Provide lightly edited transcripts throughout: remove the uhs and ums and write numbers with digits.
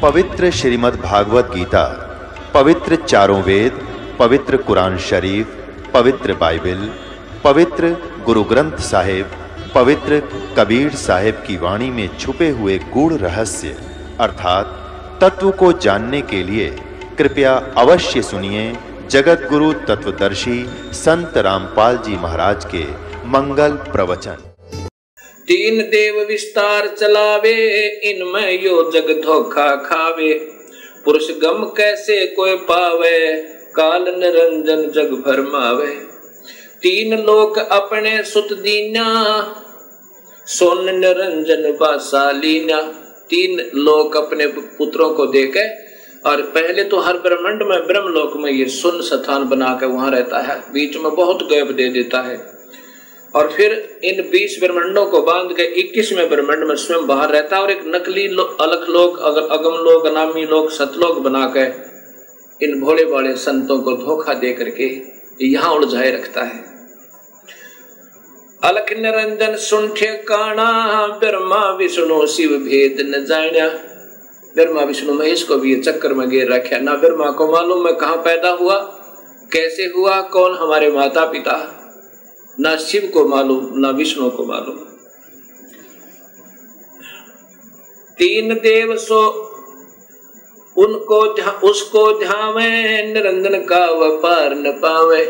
पवित्र श्रीमद् भागवत गीता, पवित्र चारों वेद, पवित्र कुरान शरीफ, पवित्र बाइबल, पवित्र गुरु ग्रंथ साहिब, पवित्र कबीर साहिब की वाणी में छुपे हुए गूढ़ रहस्य अर्थात तत्व को जानने के लिए कृपया अवश्य सुनिए जगत गुरु तत्वदर्शी संत रामपाल जी महाराज के मंगल प्रवचन। तीन देव विस्तार चलावे, इनमें यो जग धोखा खावे। पुरुष गम कैसे कोई पावे, काल निरंजन जग भरमावे। तीन लोक अपने सुत दीना, सोन निरंजन बासालीना। तीन लोक अपने पुत्रों को देके, और पहले तो हर ब्रह्मांड में ब्रह्मलोक में ये सुन स्थान बनाकर वहां रहता है, बीच में बहुत गैप दे देता है। और फिर इन 20 ब्रह्मांडों को बांध के 21वें ब्रह्मांड में स्वयं बाहर रहता है, और एक नकली अलग लोक, अगम लोक, अनामी लोक, सतलोक बनाकर इन भोले भाले संतों को धोखा दे करके यहाँ उलझाए रखता है। अलख निरंजन सुन ठेकाना, ब्रह्मा विष्णु शिव भेद न जाना। ब्रह्मा विष्णु महेश को भी ये चक्कर में घेर रखा। ना ब्रह्मा को मालूम मैं कहाँ पैदा हुआ, कैसे हुआ, कौन हमारे माता पिता, ना शिव को मालूम, ना विष्णु को मालूम। तीन देव सो उनको उसको झावे, निरंजन का व्यापार न पावे।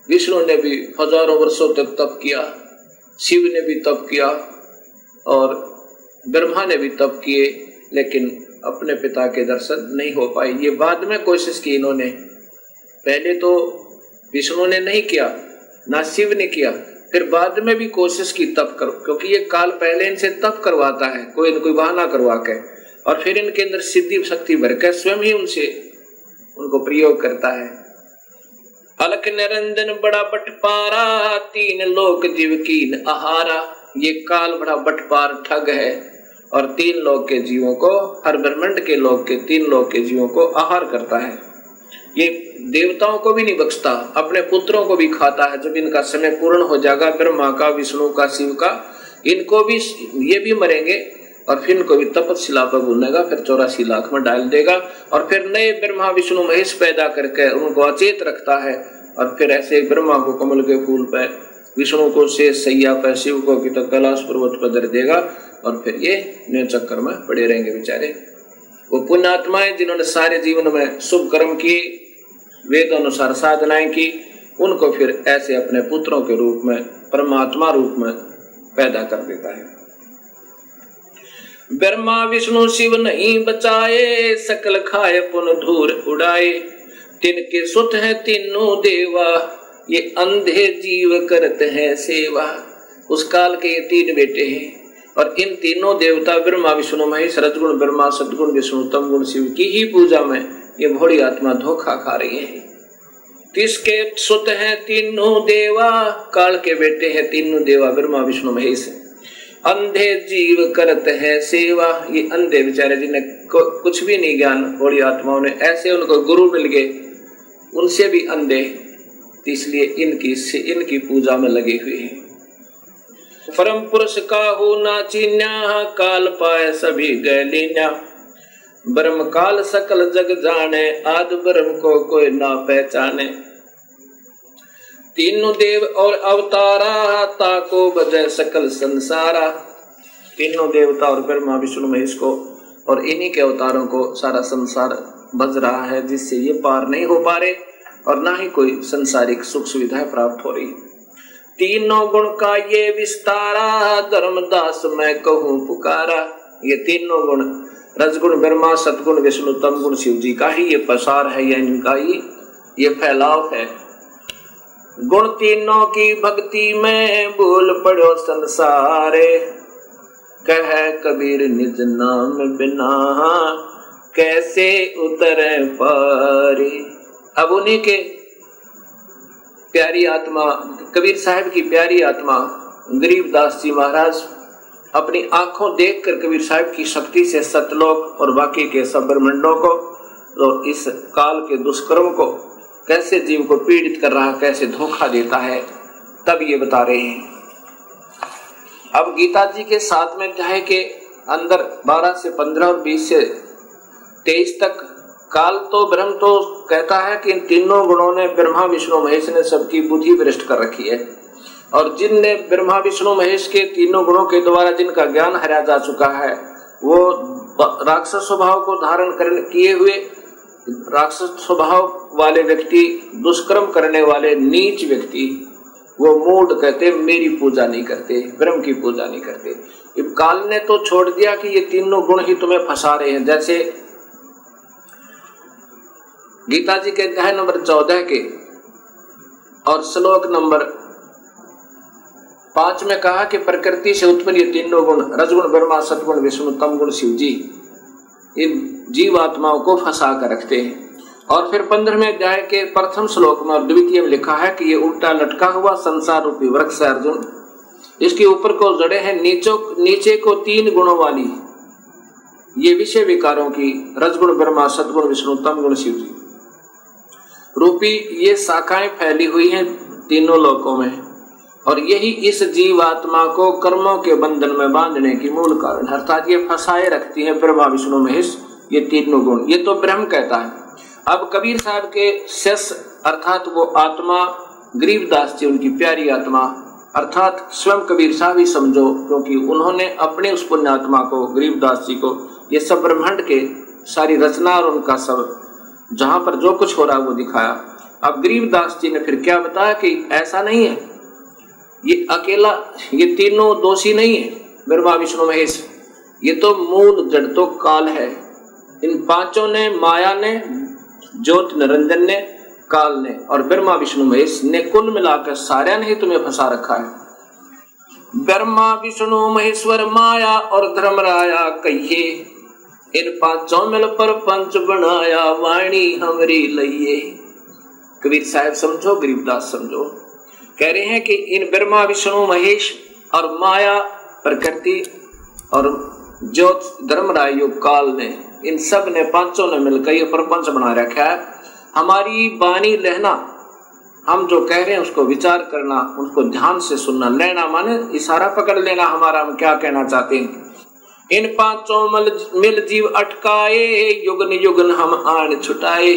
विष्णु ने भी हजारों वर्षों तक तप किया, शिव ने भी तप किया, और ब्रह्मा ने भी तप किए, लेकिन अपने पिता के दर्शन नहीं हो पाए। ये बाद में कोशिश की इन्होंने, पहले तो विष्णु ने नहीं किया, ना शिव ने किया, फिर बाद में भी कोशिश की तप करो, क्योंकि ये काल पहले इनसे तप करवाता है, कोई न कोई बहाना करवा के, और फिर इनके अंदर सिद्धि शक्ति भर के स्वयं ही उनसे उनको प्रयोग करता है। अलख निरंजन बड़ा बटपारा, तीन लोक जीव कीन आहारा। ये काल बड़ा बटपार ठग है, और तीन लोक के जीवों को, हर ब्रह्मांड के लोक के, तीन लोक के जीवों को आहार करता है। ये देवताओं को भी नहीं बख्शता, अपने पुत्रों को भी खाता है। जब इनका समय पूर्ण हो जाएगा, ब्रह्मा का, विष्णु का, शिव का, इनको भी, ये भी मरेंगे, और फिर इनको भी तपस्या पर भूनेगा, फिर 84 लाख में डाल देगा, और फिर नए ब्रह्मा विष्णु महेश पैदा करके उनको अचेत रखता है। और फिर ऐसे ब्रह्मा को कमल के फूल पर, विष्णु को शेष सैया पर, शिव को कि तो कैलाश पर्वत पर धर देगा, और फिर ये नए चक्कर में पड़े रहेंगे बेचारे। वो पुण्यात्माएं जिन्होंने सारे जीवन में शुभ कर्म किए, वेद अनुसार साधनाएं की, उनको फिर ऐसे अपने पुत्रों के रूप में, परमात्मा रूप में पैदा कर देता है। ब्रह्मा विष्णु शिव नहीं बचाए, सकल खाए पुन धूर उड़ाए। तिनके सुत है तीनों देवा, ये अंधे जीव करते हैं सेवा। उस काल के ये तीन बेटे हैं, और इन तीनों देवता ब्रह्मा विष्णु महेश, रजगुण ब्रह्मा, सदगुण विष्णु, तमगुण शिव की ही पूजा में ये भोली आत्मा धोखा खा रही है। किसके सुत हैं तीनों देवा, काल के बेटे हैं तीनों देवा ब्रह्मा विष्णु महेश। अंधे जीव करते हैं सेवा, ये अंधे बेचारे जिन्हें कुछ भी नहीं ज्ञान, भोली आत्माओं ने ऐसे उनको गुरु मिल गए, उनसे भी अंधे, इसलिए इनकी पूजा में लगे हुए हैं। परम पुरुष का हो ना चीन्या, काल पाए सभी गैलीन्या। ब्रह्म काल सकल जग जाने, आद ब्रह्म को कोई ना पहचाने। तीनों देव और अवतारा, ताको बजय सकल संसारा। तीनों देवता और ब्रह्मा विष्णु महेश को, और इन्हीं के अवतारों को सारा संसार बज रहा है, जिससे ये पार नहीं हो पा रहे, और ना ही कोई संसारिक सुख सुविधाएं प्राप्त हो रही। तीनों गुण का ये विस्तारा, धर्मदास मैं कहूँ पुकारा। ये तीनों गुण, रजगुण ब्रह्मा, सतगुण विष्णु, तमगुण शिव जी का ही ये प्रसार है, या इनका ही ये फैलाव है। गुण तीनों की भक्ति में, बोल पड़ो संसारे। कह कबीर निज नाम बिना, कैसे उतरे पारी। अब उन्हीं के प्यारी आत्मा, कबीर साहब की प्यारी आत्मा गरीबदास जी महाराज अपनी आंखों देखकर कबीर साहब की शक्ति से सतलोक और बाकी के सब ब्रह्मांडों को, तो इस काल के दुष्कर्म को कैसे जीव को पीड़ित कर रहा है, कैसे धोखा देता है, तब ये बता रहे हैं। अब गीता जी के 7वें अध्याय के अंदर 12 से 15 और 20 से 23 तक। काल तो ब्रह्म तो कहता है कि इन तीनों गुणों ने ब्रह्मा विष्णु महेश ने सबकी बुद्धि भ्रष्ट कर रखी है, और जिनने ब्रह्मा विष्णु महेश के तीनों गुणों के द्वारा जिनका ज्ञान हरा जा चुका है, वो राक्षस स्वभाव को धारण करने किए हुए राक्षस स्वभाव वाले व्यक्ति, दुष्कर्म करने वाले नीच व्यक्ति, वो मूढ़ कहते मेरी पूजा नहीं करते, ब्रह्म की पूजा नहीं करते। अब काल ने तो छोड़ दिया कि ये तीनों गुण ही तुम्हें फंसा रहे हैं। जैसे गीता जी के अध्याय नंबर 14 के और श्लोक नंबर 5 में कहा कि प्रकृति से उत्पन्न ये तीनों गुण, रजगुण ब्रह्मा, सतगुण विष्णु, तम गुण शिव जी, इन जीवात्माओं को फंसा कर रखते हैं। और फिर 15वें अध्याय के प्रथम श्लोक में और द्वितीय में लिखा है कि ये उल्टा लटका हुआ संसार रूपी वृक्ष है अर्जुन, इसके ऊपर को जड़े हैं नीचे को 3 गुणों वाली ये विषय विकारों की, रजगुण ब्रह्मा, सतगुण विष्णु, तम गुण शिव जी रूपी ये शाखाएं फैली हुई हैं तीनों लोकों में, और यही इस जीवात्मा को कर्मों के बंधन में बांधने की मूल कारण, अर्थात ये फंसाए रखती है ब्रह्मा विष्णु महेश ये तीनों गुण। ये तो ब्रह्म कहता है। अब कबीर साहब के शिष्य अर्थात वो आत्मा गरीबदास जी, उनकी प्यारी आत्मा अर्थात स्वयं कबीर साहब ही समझो, क्योंकि उन्होंने अपने उस पुण्यात्मा को गरीबदास जी को ये सब ब्रह्मांड के सारी रचना और उनका सब जहां पर जो कुछ हो रहा है वो दिखाया। अब गरीबदास जी ने फिर क्या बताया कि ऐसा नहीं है, ये अकेला ये तीनों दोषी नहीं है ब्रह्मा विष्णु महेश, ये तो मूल जड़ तो काल है। इन पांचों ने, माया ने, ज्योति निरंजन ने, काल ने और ब्रह्मा विष्णु महेश ने कुल मिलाकर सारे ने ही तुम्हें फंसा रखा है। ब्रह्मा विष्णु महेश्वर माया और धर्मराया कहिए, इन पांचों मिल पर पंच बनाया, वाणी हमरी लइये। कबीर साहब समझो, गरीबदास समझो, कह रहे हैं कि इन ब्रह्मा विष्णु महेश और माया प्रकृति और ज्योति धर्मराय योग काल ने, इन सब ने पांचों ने मिलकर ये प्रपंच बना रखा है। हमारी वाणी लेना, हम जो कह रहे हैं उसको विचार करना, उसको ध्यान से सुनना, लेना माने इशारा पकड़ लेना हमारा, हम क्या कहना चाहते हैं। इन पांचों मिल जीव अटकाए, युगन युगन हम आन छुटाए।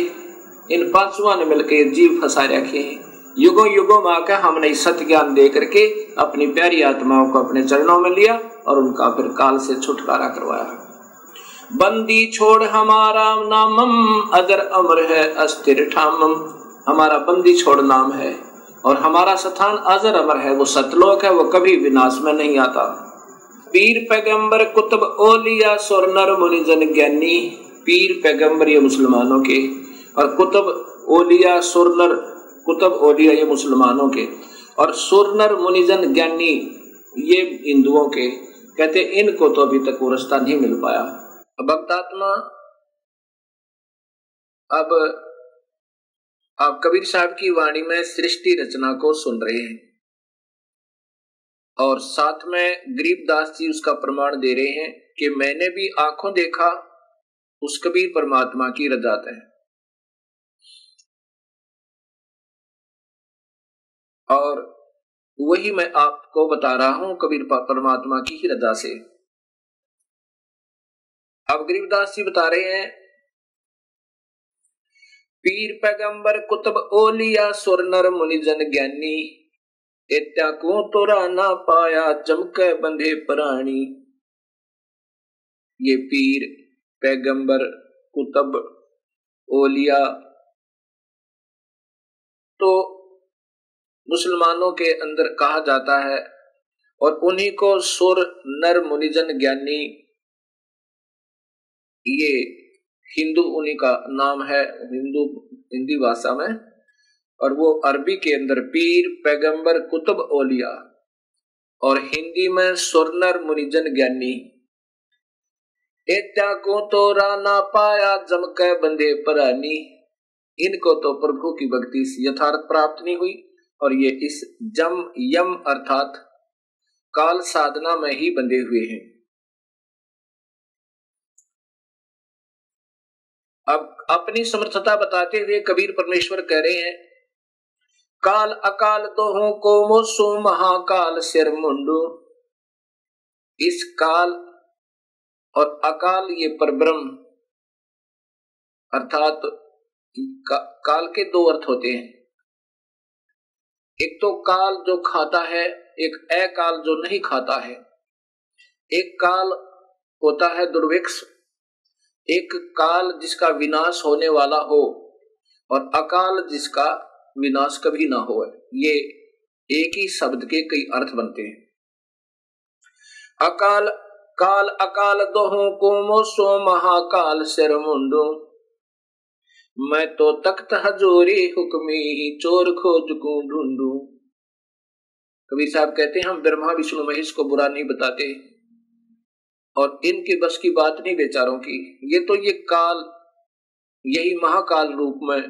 इन पांचों ने मिलकर जीव फंसा रखे हैं, युगों युगों में आकर हमने सत्य ज्ञान दे करके अपनी प्यारी आत्माओं को अपने चरणों में लिया और उनका फिर काल से छुटकारा करवाया। बंदी छोड़ हमारा नामम, अजर अमर है अस्थिर ठामम। हमारा बंदी छोड़ नाम है और हमारा स्थान अजर अमर है, वो सतलोक है, वो कभी विनाश में नहीं आता। पीर पैगंबर कुतुब ओलिया सुर नर मुनि जन ज्ञानी। पीर पैगंबर ये मुसलमानों के और कुतुब ओलिया सुर नर, कुतुब ओलिया ये मुसलमानों के और सुर नर मुनिजन ज्ञानी ये हिंदुओं के। कहते इनको तो अभी तक वो रास्ता नहीं मिल पाया। भक्तात्मा अब आप कबीर साहब की वाणी में सृष्टि रचना को सुन रहे हैं और साथ में गरीबदास जी उसका प्रमाण दे रहे हैं कि मैंने भी आंखों देखा उस कबीर परमात्मा की रजात है। और वही मैं आपको बता रहा हूं कबीर परमात्मा की ही रजा से। अब गरीबदास जी बता रहे हैं, पीर पैगंबर कुतुब ओलिया सुर नर मुनिजन ज्ञानी, इत्या को तोरा ना पाया चमके बंधे प्राणी। ये पीर पैगंबर कुतुब ओलिया तो मुसलमानों के अंदर कहा जाता है और उन्हीं को सुर नर मुनिजन ज्ञानी ये हिंदू उन्हीं का नाम है हिंदी भाषा में, और वो अरबी के अंदर पीर पैगंबर कुतुब ओलिया और हिंदी में सुरनर मुनिजन ज्ञानी। इत्या को तो राना पाया जमके बंधे परानी। इनको तो प्रभु की भक्ति से यथार्थ प्राप्त नहीं हुई और ये इस जम यम अर्थात काल साधना में ही बंधे हुए हैं। अब अपनी समर्थता बताते हुए कबीर परमेश्वर कह रहे हैं, काल अकाल दोहों को मोसो महाकाल सिर मुंडू। इस काल और अकाल ये परब्रह्म अर्थात काल के दो अर्थ होते हैं। एक तो काल जो खाता है, एक अकाल जो नहीं खाता है। एक काल होता है दुर्भिक्ष, एक काल जिसका विनाश होने वाला हो, और अकाल जिसका विनाश कभी ना हो। ये एक ही शब्द के कई अर्थ बनते हैं। अकाल काल अकाल दोहों को मोसो महाकाल सिर मुंडो, मैं तो तख्त हजूरी हुक्मी चोर खोज को ढूंढू। कबीर साहब कहते हैं हम ब्रह्मा विष्णु महेश को बुरा नहीं बताते और इनके बस की बात नहीं बेचारों की। ये तो ये काल, यही महाकाल रूप में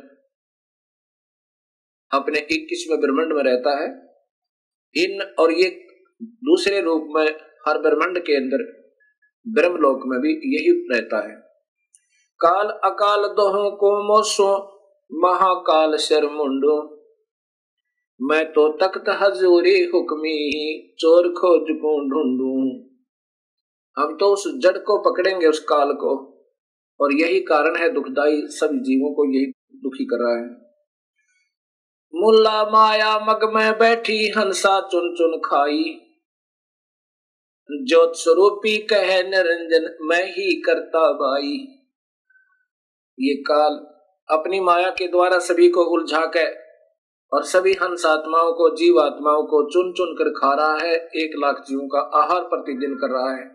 अपने 21वें ब्रह्मांड में रहता है। इन और ये दूसरे रूप में हर ब्रह्मांड के अंदर ब्रह्मलोक में भी यही रहता है। काल अकाल दोहों को मोसो महाकाल सिर मुंडो, मैं तो तख्त हजूरी हुक्मी चोर खोज को ढूंढू। हम तो उस जड़ को पकड़ेंगे, उस काल को, और यही कारण है दुखदाई, सभी जीवों को यही दुखी कर रहा है। मुल्ला माया मग में बैठी हंसा चुन चुन खाई, ज्योत स्वरूपी कहे निरंजन मैं ही करता बाई। ये काल अपनी माया के द्वारा सभी को उलझा के और सभी हंस आत्माओं को, जीव आत्माओं को चुन चुन कर खा रहा है। 1 लाख जीवों का आहार प्रतिदिन कर रहा है।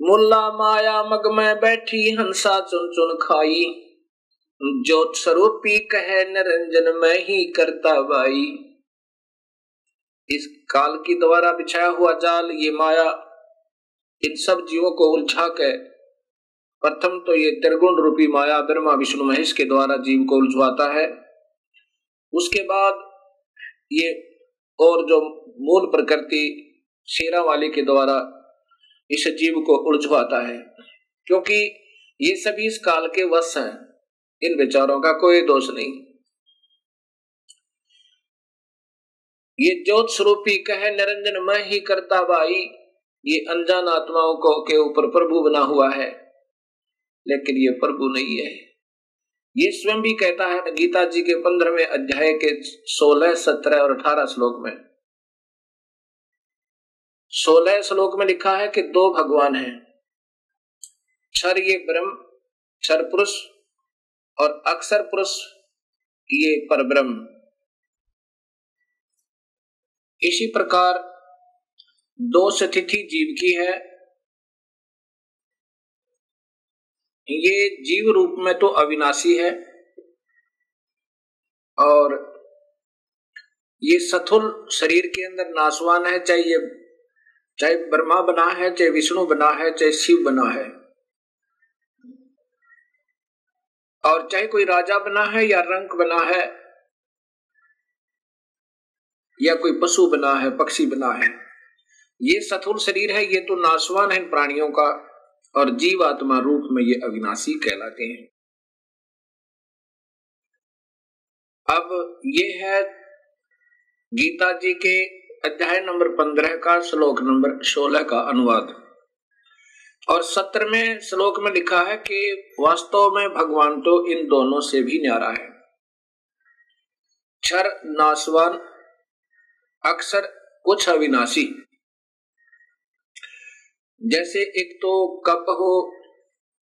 मुल्ला माया मग में बैठी हंसा चुन चुन खाई, ज्योत स्वरूपी कहे निरंजन मैं ही करता बाई। इस काल की द्वारा बिछाया हुआ जाल, ये माया इन सब जीवों को उलझा के, प्रथम तो ये त्रिगुण रूपी माया ब्रह्मा विष्णु महेश के द्वारा जीव को उलझवाता है। उसके बाद ये और जो मूल प्रकृति शेरा वाले के द्वारा इस जीव को उलझवाता है, क्योंकि ये सभी इस काल के वश हैं। इन विचारों का कोई दोष नहीं। ये ज्योत स्वरूपी कहे निरंजन मैं ही करता बाई, ये अनजान आत्माओं को के ऊपर प्रभु बना हुआ है, लेकिन ये प्रभु नहीं है। ये स्वयं भी कहता है गीता जी के 15वें अध्याय के 16, 17 और 18 श्लोक में। 16 श्लोक में लिखा है कि 2 भगवान हैं, क्षर ये ब्रह्म, क्षर पुरुष, और अक्षर पुरुष ये परब्रह्म। इसी प्रकार 2 स्थिति जीव की है। ये जीव रूप में तो अविनाशी है, और ये स्थूल शरीर के अंदर नाशवान है। चाहे ब्रह्मा बना है, चाहे विष्णु बना है, चाहे शिव बना है, और चाहे कोई राजा बना है या रंक बना है या कोई पशु बना है, पक्षी बना है, ये स्थूल शरीर है, ये तो नाशवान है इन प्राणियों का, और जीव आत्मा रूप में ये अविनाशी कहलाते हैं। अब ये है गीता जी के अध्याय नंबर 15 का श्लोक नंबर 16 का अनुवाद। और 17वें श्लोक में लिखा है कि वास्तव में भगवान तो इन दोनों से भी न्यारा है। क्षर नाशवान, अक्षर कुछ अविनाशी। जैसे एक तो कप हो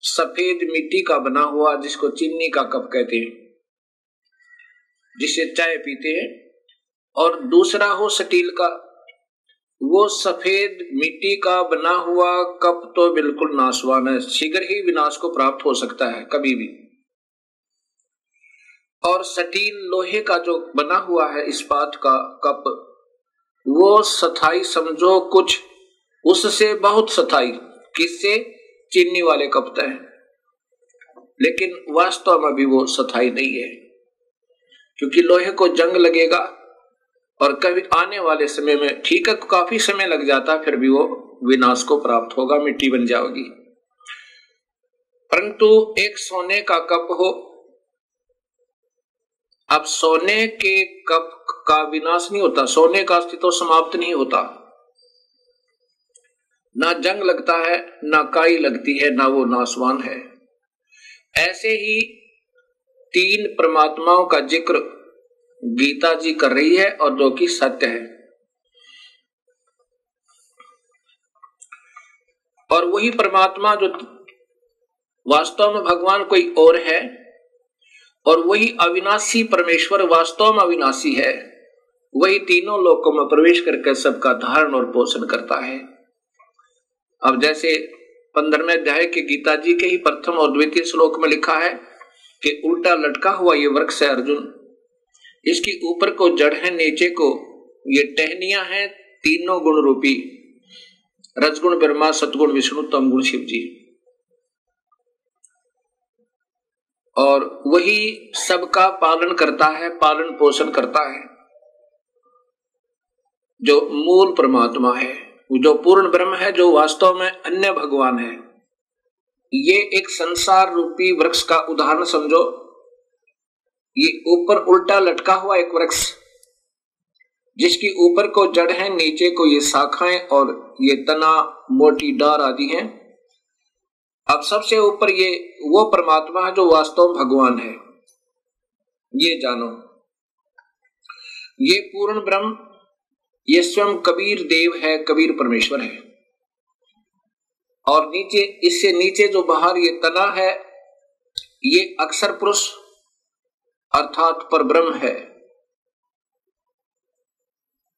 सफेद मिट्टी का बना हुआ, जिसको चीनी का कप कहते हैं, जिससे चाय पीते हैं, और दूसरा हो स्टील का। वो सफेद मिट्टी का बना हुआ कप तो बिल्कुल नाशवान है, शीघ्र ही विनाश को प्राप्त हो सकता है कभी भी। और स्टील लोहे का जो बना हुआ है इस्पात का कप, वो सथाई समझो कुछ उससे बहुत सथाई, किससे? चीनी वाले कप है, लेकिन वास्तव में भी वो सथाई नहीं है, क्योंकि लोहे को जंग लगेगा और कभी आने वाले समय में, ठीक है काफी समय लग जाता, फिर भी वो विनाश को प्राप्त होगा, मिट्टी बन जाएगी। परंतु एक सोने का कप हो, अब सोने के कप का विनाश नहीं होता, सोने का अस्तित्व समाप्त नहीं होता, ना जंग लगता है, ना काई लगती है, ना वो नाशवान है। ऐसे ही 3 परमात्माओं का जिक्र गीता जी कर रही है और जो कि सत्य है। और वही परमात्मा जो वास्तव में भगवान कोई और है, और वही अविनाशी परमेश्वर वास्तव में अविनाशी है, वही तीनों लोकों में प्रवेश करके सबका धारण और पोषण करता है। अब जैसे 15वें अध्याय के गीता जी के ही प्रथम और द्वितीय श्लोक में लिखा है कि उल्टा लटका हुआ ये वृक्ष है अर्जुन, इसकी ऊपर को जड़ है, नीचे को ये टहनियां हैं, तीनों गुण रूपी रजगुण ब्रह्मा, सतगुण विष्णु, तमगुण शिव जी। और वही सबका पालन करता है, पालन पोषण करता है, जो मूल परमात्मा है, जो पूर्ण ब्रह्म है, जो वास्तव में अन्य भगवान है। ये एक संसार रूपी वृक्ष का उदाहरण समझो। ये ऊपर उल्टा लटका हुआ एक वृक्ष, जिसकी ऊपर को जड़ है, नीचे को ये शाखाएं और ये तना, मोटी डार आदि हैं। अब सबसे ऊपर ये वो परमात्मा है जो वास्तव भगवान है, ये जानो। ये पूर्ण ब्रह्म, ये स्वयं कबीर देव है, कबीर परमेश्वर है। और नीचे, इससे नीचे जो बाहर ये तना है, ये अक्षर पुरुष अर्थात परब्रह्म है।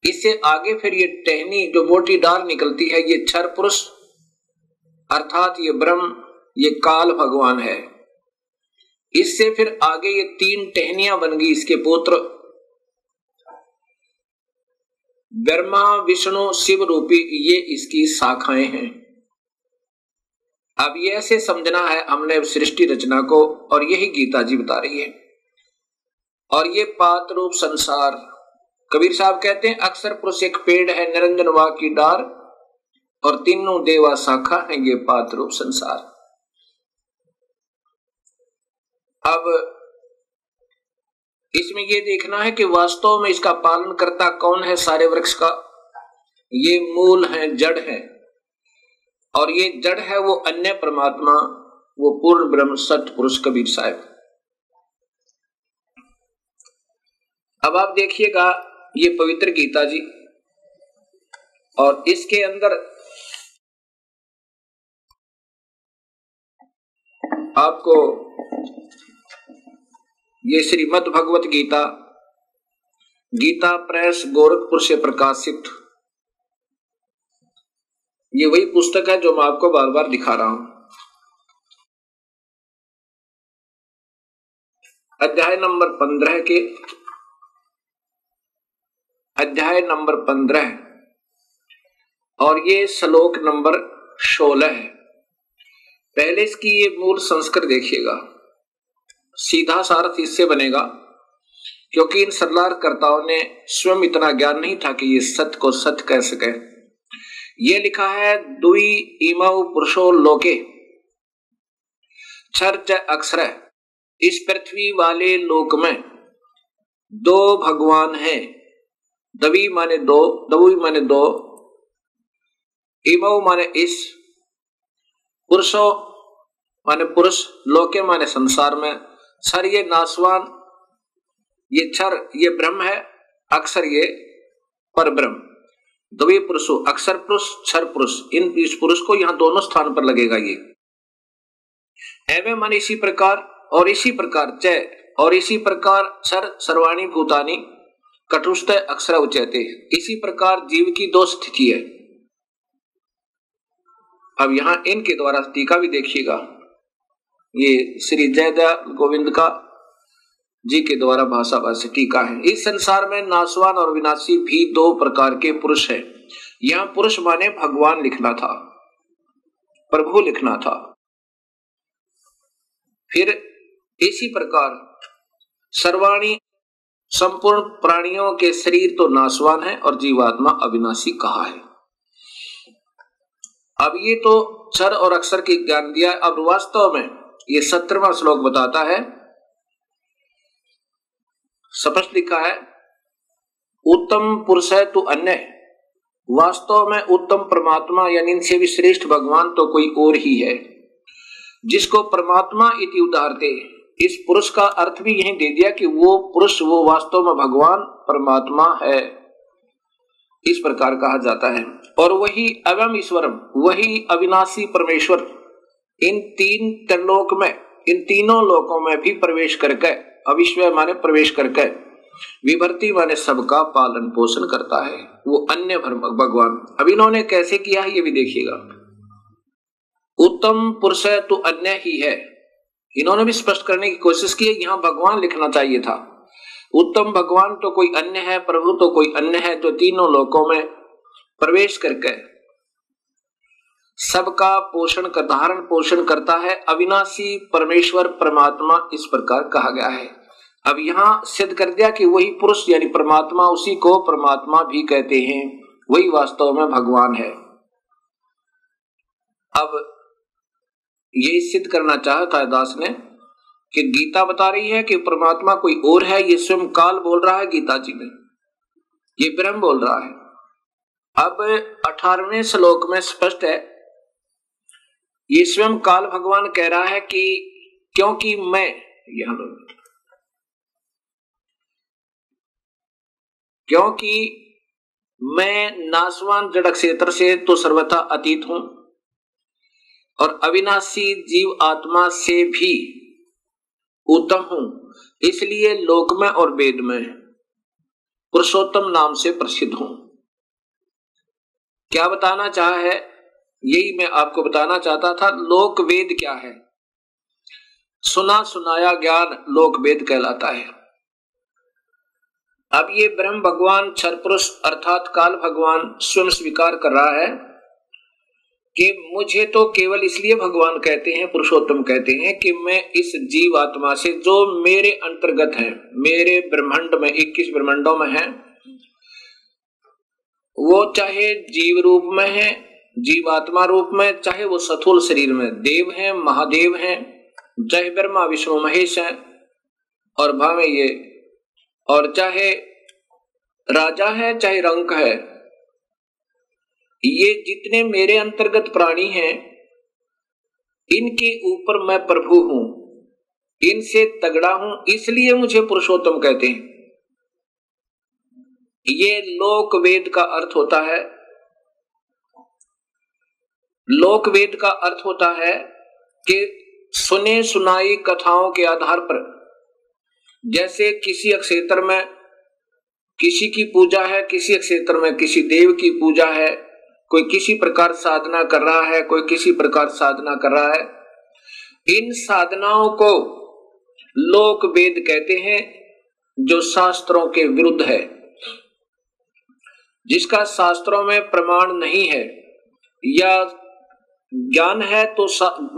इससे आगे फिर ये टहनी जो मोटी डाल निकलती है, ये क्षर पुरुष अर्थात ये ब्रह्म, ये काल भगवान है। इससे फिर आगे ये 3 टहनियां बन गई, इसके पुत्र ब्रह्मा, विष्णु, शिव रूपी, ये इसकी शाखाएं हैं। अब ये ऐसे समझना है हमने सृष्टि रचना को, और यही गीता जी बता रही है। और ये पात रूप संसार, कबीर साहब कहते हैं अक्षर पुरुष एक पेड़ है, निरंजन वा की डार, और तीनों देवा शाखा है, ये पात रूप संसार। अब इसमें ये देखना है कि वास्तव में इसका पालन करता कौन है सारे वृक्ष का। ये मूल है, जड़ है, और ये जड़ है वो अन्य परमात्मा, वो पूर्ण ब्रह्म सत्य पुरुष कबीर साहब। अब आप देखिएगा ये पवित्र गीता जी, और इसके अंदर आपको ये श्रीमद् भगवत गीता, गीता प्रेस गोरखपुर से प्रकाशित, ये वही पुस्तक है जो मैं आपको बार बार दिखा रहा हूं। अध्याय नंबर 15 के अध्याय नंबर 15 और ये श्लोक नंबर 16 है। पहले इसकी ये मूल संस्कृत देखिएगा, सीधा सार्थ इससे बनेगा, क्योंकि इन सरलारकर्ताओं ने स्वयं इतना ज्ञान नहीं था कि ये सत्य को सत्य कह सके। ये लिखा है दुई इमौ पुरुषो लोके चर्च अक्षर, इस पृथ्वी वाले लोक में 2 भगवान हैं। दवी माने 2, दवी माने 2, इमौ माने इस, पुरुषो माने पुरुष, लोके माने संसार में, क्षर ये नासवान, ये क्षर ये ब्रह्म है, अक्षर ये पर ब्रह्म। द्वि पुरुषो, अक्षर पुरुष, क्षर पुरुष, इन इस पुरुष को यहां दोनों स्थान पर लगेगा। ये एवं माने इसी प्रकार, और इसी प्रकार च, और इसी प्रकार क्षर सर्वाणी भूतानी कटुष्ट अक्षर उच्यते, इसी प्रकार जीव की 2 स्थिति है। अब यहां इनके द्वारा टीका भी देखिएगा, ये श्री जयदयाल गोविंद का जी के द्वारा भाषा भाष्य टीका है। इस संसार में नाशवान और विनाशी भी 2 प्रकार के पुरुष हैं। यहां पुरुष माने भगवान लिखना था, प्रभु लिखना था। फिर इसी प्रकार सर्वाणी, संपूर्ण प्राणियों के शरीर तो नाशवान है और जीवात्मा अविनाशी कहा है। अब ये तो क्षर और अक्षर की ज्ञान दिया। अब वास्तव में ये 17वां श्लोक बताता है, स्पष्ट लिखा है, उत्तम पुरुष है तो अन्य, वास्तव में उत्तम परमात्मा यानी इनसे भी श्रेष्ठ भगवान तो कोई और ही है। जिसको परमात्मा इति उदाहरते, इस पुरुष का अर्थ भी यही दे दिया कि वो पुरुष वो वास्तव में भगवान परमात्मा है, इस प्रकार कहा जाता है। और वही अवम ईश्वरम, वही अविनाशी परमेश्वर इन तीन त्रिलोक में, इन तीनों लोकों में भी प्रवेश करके, अविश्वय माने प्रवेश करके, विभर्ति माने सबका पालन पोषण करता है, वो अन्य भगवान। अब इन्होंने कैसे किया है ये भी देखिएगा। उत्तम पुरुष है तो अन्य ही है, इन्होंने भी स्पष्ट करने की कोशिश की है, यहां भगवान लिखना चाहिए था। उत्तम भगवान तो कोई अन्य है, प्रभु तो कोई अन्य है, तो तीनों लोकों में प्रवेश करके सबका पोषण का धारण पोषण करता है, अविनाशी परमेश्वर परमात्मा, इस प्रकार कहा गया है। अब यहां सिद्ध कर दिया कि वही पुरुष यानी परमात्मा, उसी को परमात्मा भी कहते हैं, वही वास्तव में भगवान है। अब ये सिद्ध करना चाहता है दास ने कि गीता बता रही है कि परमात्मा कोई और है, ये स्वयं काल बोल रहा है गीता जी में, ये ब्रह्म बोल रहा है। अब 18वें श्लोक में स्पष्ट है, ये स्वयं काल भगवान कह रहा है कि क्योंकि मैं, यहां क्योंकि मैं नाशवान जड़ क्षेत्र से तो सर्वथा अतीत हूं और अविनाशी जीव आत्मा से भी उत्तम हूं, इसलिए लोक में और वेद में पुरुषोत्तम नाम से प्रसिद्ध हूं। क्या बताना चाहा है, यही मैं आपको बताना चाहता था। लोक वेद क्या है? सुना सुनाया ज्ञान लोक वेद कहलाता है। अब ये ब्रह्म भगवान क्षर पुरुष अर्थात काल भगवान स्वयं स्वीकार कर रहा है कि मुझे तो केवल इसलिए भगवान कहते हैं, पुरुषोत्तम कहते हैं कि मैं इस जीव आत्मा से जो मेरे अंतर्गत है, मेरे ब्रह्मांड में 21 ब्रह्मांडों में है, वो चाहे जीव रूप में है, जीवात्मा रूप में, चाहे वो स्थूल शरीर में देव हैं, महादेव हैं, चाहे ब्रह्मा विष्णु महेश हैं और भावे ये, और चाहे राजा है चाहे रंक है, ये जितने मेरे अंतर्गत प्राणी हैं इनके ऊपर मैं प्रभु हूं, इनसे तगड़ा हूं, इसलिए मुझे पुरुषोत्तम कहते हैं। ये लोक वेद का अर्थ होता है। लोक वेद का अर्थ होता है कि सुने सुनाई कथाओं के आधार पर, जैसे किसी क्षेत्र में किसी की पूजा है, किसी क्षेत्र में किसी देव की पूजा है, कोई किसी प्रकार साधना कर रहा है, कोई किसी प्रकार साधना कर रहा है, इन साधनाओं को लोक वेद कहते हैं, जो शास्त्रों के विरुद्ध है, जिसका शास्त्रों में प्रमाण नहीं है, या ज्ञान है तो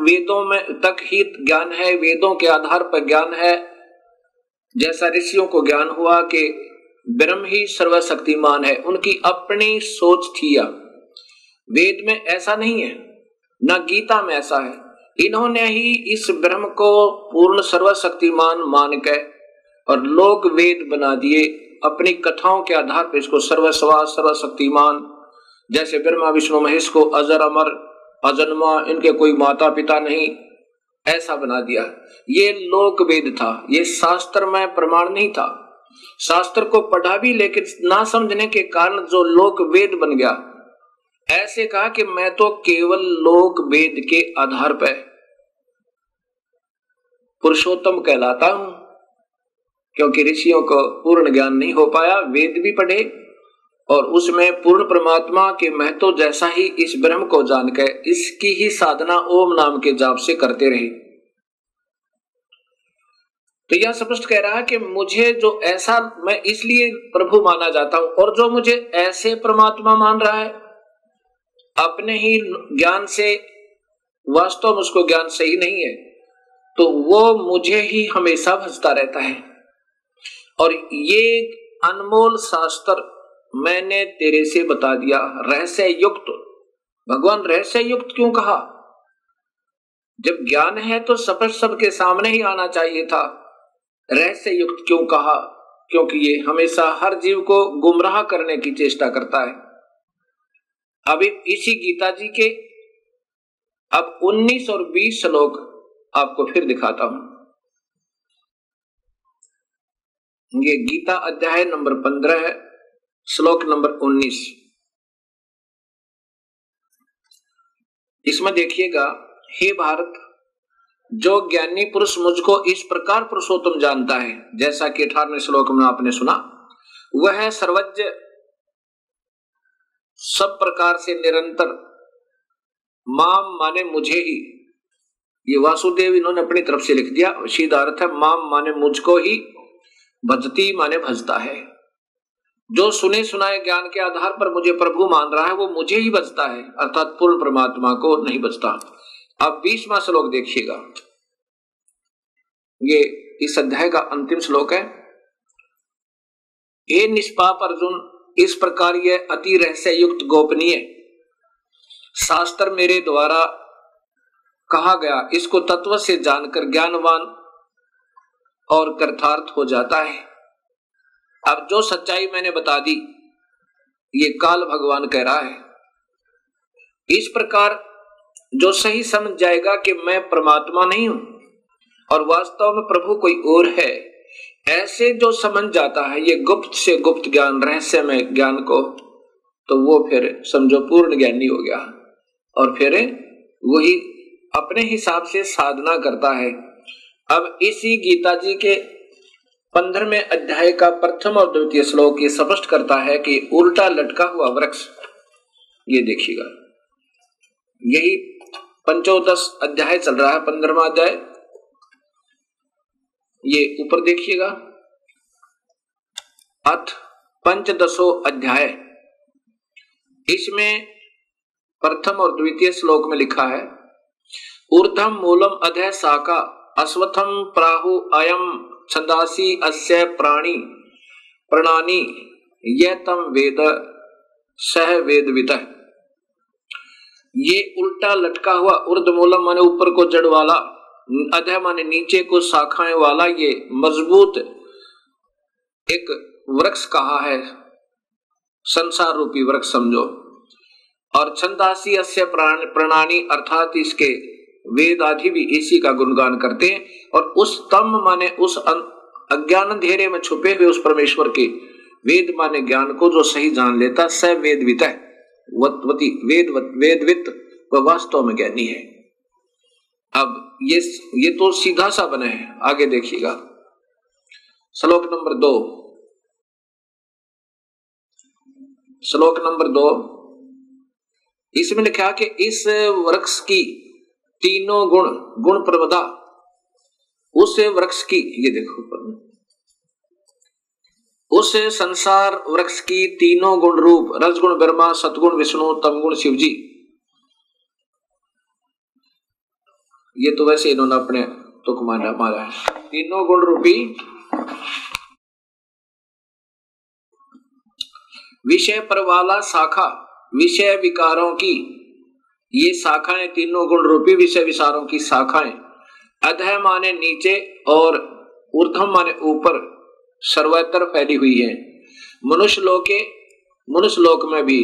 वेदों में तक ही ज्ञान है, वेदों के आधार पर ज्ञान है। जैसा ऋषियों को ज्ञान हुआ कि ब्रह्म ही सर्वशक्तिमान है, उनकी अपनी सोच थी। वेद में ऐसा नहीं है, ना गीता में ऐसा है। इन्होंने ही इस ब्रह्म को पूर्ण सर्वशक्तिमान मान के और लोक वेद बना दिए, अपनी कथाओं के आधार पर इसको सर्वस्वा सर्वशक्तिमान, जैसे ब्रह्मा विष्णु महेश को अजर अमर अजन्मा, इनके कोई माता पिता नहीं, ऐसा बना दिया। ये लोक वेद था, ये शास्त्र में प्रमाण नहीं था। शास्त्र को पढ़ा भी लेकिन ना समझने के कारण जो लोक वेद बन गया। ऐसे कहा कि मैं तो केवल लोक वेद के आधार पर पुरुषोत्तम कहलाता हूं, क्योंकि ऋषियों को पूर्ण ज्ञान नहीं हो पाया। वेद भी पढ़े और उसमें पूर्ण परमात्मा के महत्व जैसा ही इस ब्रह्म को जानकर इसकी ही साधना ओम नाम के जाप से करते रहे। तो यह स्पष्ट कह रहा है कि मुझे जो ऐसा, मैं इसलिए प्रभु माना जाता हूं, और जो मुझे ऐसे परमात्मा मान रहा है अपने ही ज्ञान से, वास्तव में उसको ज्ञान सही नहीं है, तो वो मुझे ही हमेशा भजता रहता है। और ये अनमोल शास्त्र मैंने तेरे से बता दिया, रहस्य युक्त। भगवान रहस्य युक्त क्यों कहा? जब ज्ञान है तो स्पष्ट सबके सामने ही आना चाहिए था। रहस्य युक्त क्यों कहा? क्योंकि ये हमेशा हर जीव को गुमराह करने की चेष्टा करता है। अब इसी गीता जी के अब 19 और 20 श्लोक आपको फिर दिखाता हूं। ये गीता अध्याय नंबर 15 है, श्लोक नंबर 19। इसमें देखिएगा, हे भारत, जो ज्ञानी पुरुष मुझको इस प्रकार पुरुषोत्तम जानता है, जैसा कि 18वें श्लोक में आपने सुना, वह सर्वज्ञ, सब प्रकार से निरंतर, माम माने मुझे ही, ये वासुदेव इन्होंने अपनी तरफ से लिख दिया, सीधा अर्थ है माम माने मुझको ही, भजती माने भजता है। जो सुने सुनाए ज्ञान के आधार पर मुझे प्रभु मान रहा है वो मुझे ही भजता है, अर्थात पूर्ण परमात्मा को नहीं भजता। अब 20वां श्लोक देखिएगा, ये इस अध्याय का अंतिम श्लोक है। हे निष्पाप अर्जुन, इस प्रकार यह अति रहस्य युक्त गोपनीय शास्त्र मेरे द्वारा कहा गया, इसको तत्व से जानकर ज्ञानवान और कृतार्थ हो जाता है। अब जो सच्चाई मैंने बता दी, ये काल भगवान कह रहा है, इस प्रकार जो सही समझ जाएगा कि मैं परमात्मा नहीं हूं और वास्तव में प्रभु कोई और है, ऐसे जो समझ जाता है ये गुप्त से गुप्त ज्ञान, रहस्यमय ज्ञान को, तो वो फिर समझो पूर्ण ज्ञानी हो गया और फिर वही अपने हिसाब से साधना करता है। अब इसी गीता जी के 15वें अध्याय का प्रथम और द्वितीय श्लोक ये स्पष्ट करता है कि उल्टा लटका हुआ वृक्ष, ये देखिएगा, यही पंचोदश अध्याय चल रहा है, 15वां अध्याय, ये ऊपर देखिएगा, अथ पंचदशो अध्याय, इसमें प्रथम और द्वितीय श्लोक में लिखा है, ऊर्ध्वम मूलम अधः शाखा अश्वत्थम प्राहु अयम छंदासी अस्य प्राणी प्रणानी ये तम वेद सह वेदवितः। ये उल्टा लटका हुआ, ऊर्ध्वमूलम माने ऊपर को जड़ वाला, अधः माने नीचे को शाखाएं वाला, ये मजबूत एक वृक्ष कहा है, संसार रूपी वृक्ष समझो। और छंदासी अस्य प्रणानी, अर्थात इसके वेद आदि भी इसी का गुणगान करते हैं। और उस तम माने उस अज्ञान अंधेरे में छुपे हुए उस परमेश्वर के, वेद माने ज्ञान को जो सही जान लेता, स वेदवित है, वेदवित वह वास्तव में ज्ञानी है। अब ये तो सीधा सा बना है, आगे देखिएगा श्लोक नंबर 2, श्लोक नंबर 2, इसमें लिखा कि इस वृक्ष की तीनों गुण प्रवदा, उस वृक्ष की, ये देखो उस संसार वृक्ष की तीनों गुण रूप, रजगुण ब्रह्मा, सतगुण विष्णु, तमगुण शिव जी, ये तो वैसे इन्होंने अपने तुक मारा है, तीनों गुण रूपी विषय पर वाला शाखा, विषय विकारों की ये शाखाएं, तीनों गुण रूपी विषय विचारों की शाखाएं, अधः माने नीचे और ऊर्ध्वम माने ऊपर, सर्वत्र फैली हुई है। मनुष्य लोक में भी,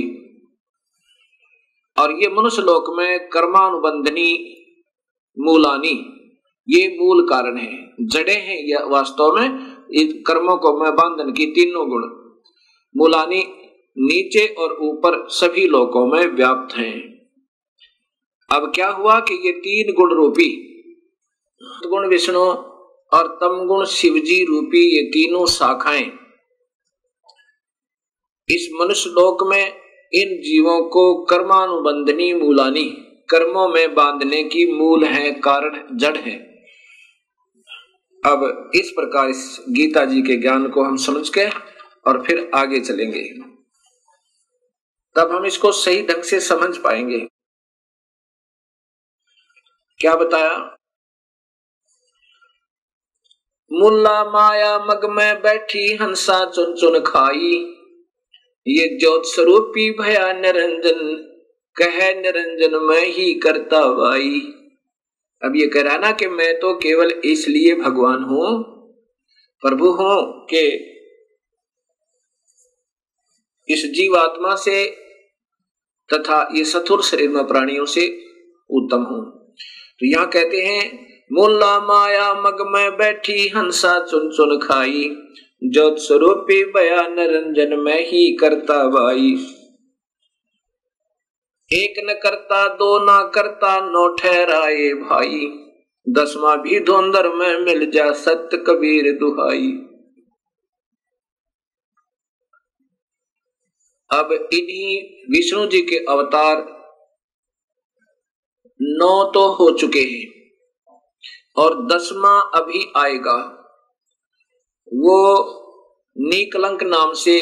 और ये मनुष्य लोक में कर्मानुबंधनी मूलानी, ये मूल कारण है, जड़े हैं ये वास्तव में कर्मों को में बंधन की तीनों गुण, मूलानी नीचे और ऊपर सभी लोकों में व्याप्त हैं। अब क्या हुआ कि ये तीन गुण रूपी, गुण विष्णु और तम गुण शिवजी रूपी ये तीनों शाखाएं इस मनुष्य लोक में इन जीवों को कर्मानुबंधनी मूलानी, कर्मों में बांधने की मूल है, कारण जड़ है। अब इस प्रकार इस गीता जी के ज्ञान को हम समझ के और फिर आगे चलेंगे, तब हम इसको सही ढंग से समझ पाएंगे। क्या बताया, मुल्ला माया मग में बैठी हंसा चुन चुन खाई, ये ज्योत स्वरूपी भया निरंजन, कह निरंजन मैं ही करता वाई। अब ये कह रहा ना कि मैं तो केवल इसलिए भगवान हूं, प्रभु हूं कि इस जीवात्मा से तथा ये सथुर शरीर में प्राणियों से उत्तम हूं। तो यहां कहते हैं मूला माया मग में बैठी हंसा चुन चुन खाई, ज्योत स्वरूपी बया निरंजन में ही करता भाई। एक न करता दो ना करता नौ ठहराए भाई, दसवां भी धुंधर में मिल जा सत्य कबीर दुहाई। अब इन्हीं विष्णु जी के अवतार 9 तो हो चुके हैं और 10वां अभी आएगा। वो नीकलंक नाम से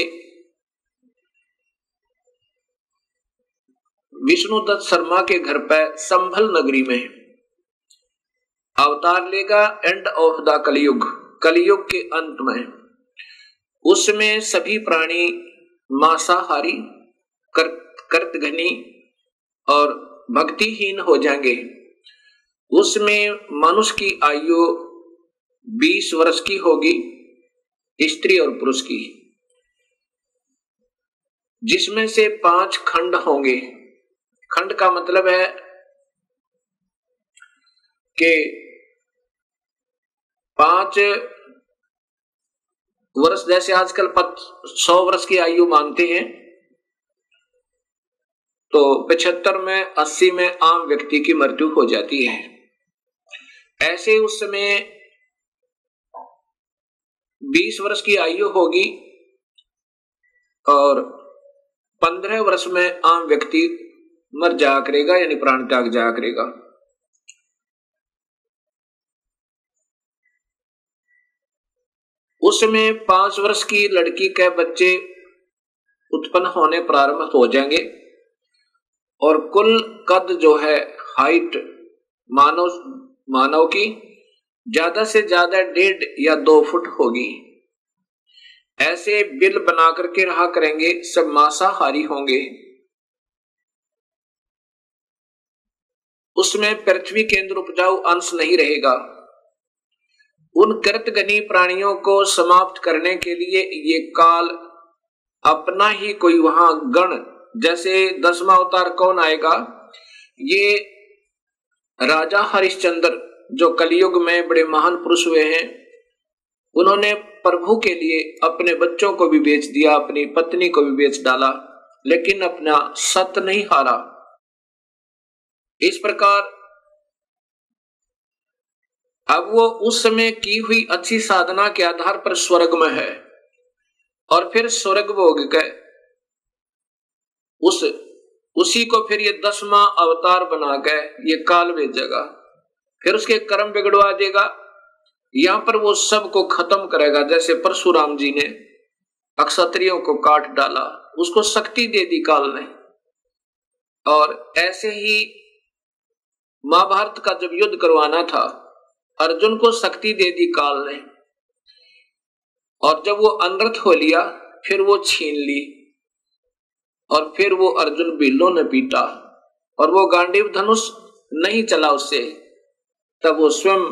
विष्णुदत्त शर्मा के घर पर संभल नगरी में अवतार लेगा। एंड ऑफ द कलयुग, कलयुग के अंत में उसमें सभी प्राणी मांसाहारी, कर्तघनी और भक्तिहीन हो जाएंगे। उसमें मनुष्य की आयु 20 वर्ष की होगी, स्त्री और पुरुष की, जिसमें से 5 खंड होंगे। खंड का मतलब है कि 5 वर्ष, जैसे आजकल 100 वर्ष की आयु मानते हैं, तो 75 में 80 में आम व्यक्ति की मृत्यु हो जाती है। ऐसे उस समय 20 वर्ष की आयु होगी और 15 वर्ष में आम व्यक्ति मर जाया करेगा, यानी प्राण त्याग जाया करेगा। उसमें 5 वर्ष की लड़की के बच्चे उत्पन्न होने प्रारंभ हो जाएंगे और कुल कद जो है, हाइट मानव की ज्यादा से ज्यादा 1.5 या 2 फुट होगी। ऐसे बिल बना करके रहा करेंगे, सब मांसाहारी होंगे। उसमें पृथ्वी के अंदर उपजाऊ अंश नहीं रहेगा। उन कृतघ्नी प्राणियों को समाप्त करने के लिए ये काल अपना ही कोई वहां गण, जैसे 10वां अवतार कौन आएगा, ये राजा हरिश्चंद्र जो कलयुग में बड़े महान पुरुष हुए हैं, उन्होंने प्रभु के लिए अपने बच्चों को भी बेच दिया, अपनी पत्नी को भी बेच डाला, लेकिन अपना सत्य नहीं हारा। इस प्रकार अब वो उस समय की हुई अच्छी साधना के आधार पर स्वर्ग में है और फिर स्वर्ग भोग गए। उसी को फिर ये 10वां अवतार बना गए, ये काल भेजेगा, फिर उसके कर्म बिगड़वा देगा। यहां पर वो सबको खत्म करेगा। जैसे परशुराम जी ने अक्षत्रियों को काट डाला, उसको शक्ति दे दी काल ने। और ऐसे ही महाभारत का जब युद्ध करवाना था, अर्जुन को शक्ति दे दी काल ने, और जब वो अनर्थ हो लिया फिर वो छीन ली और फिर वो अर्जुन बिल्लों ने पीटा और वो गांडीव धनुष नहीं चला उससे। तब वो स्वयं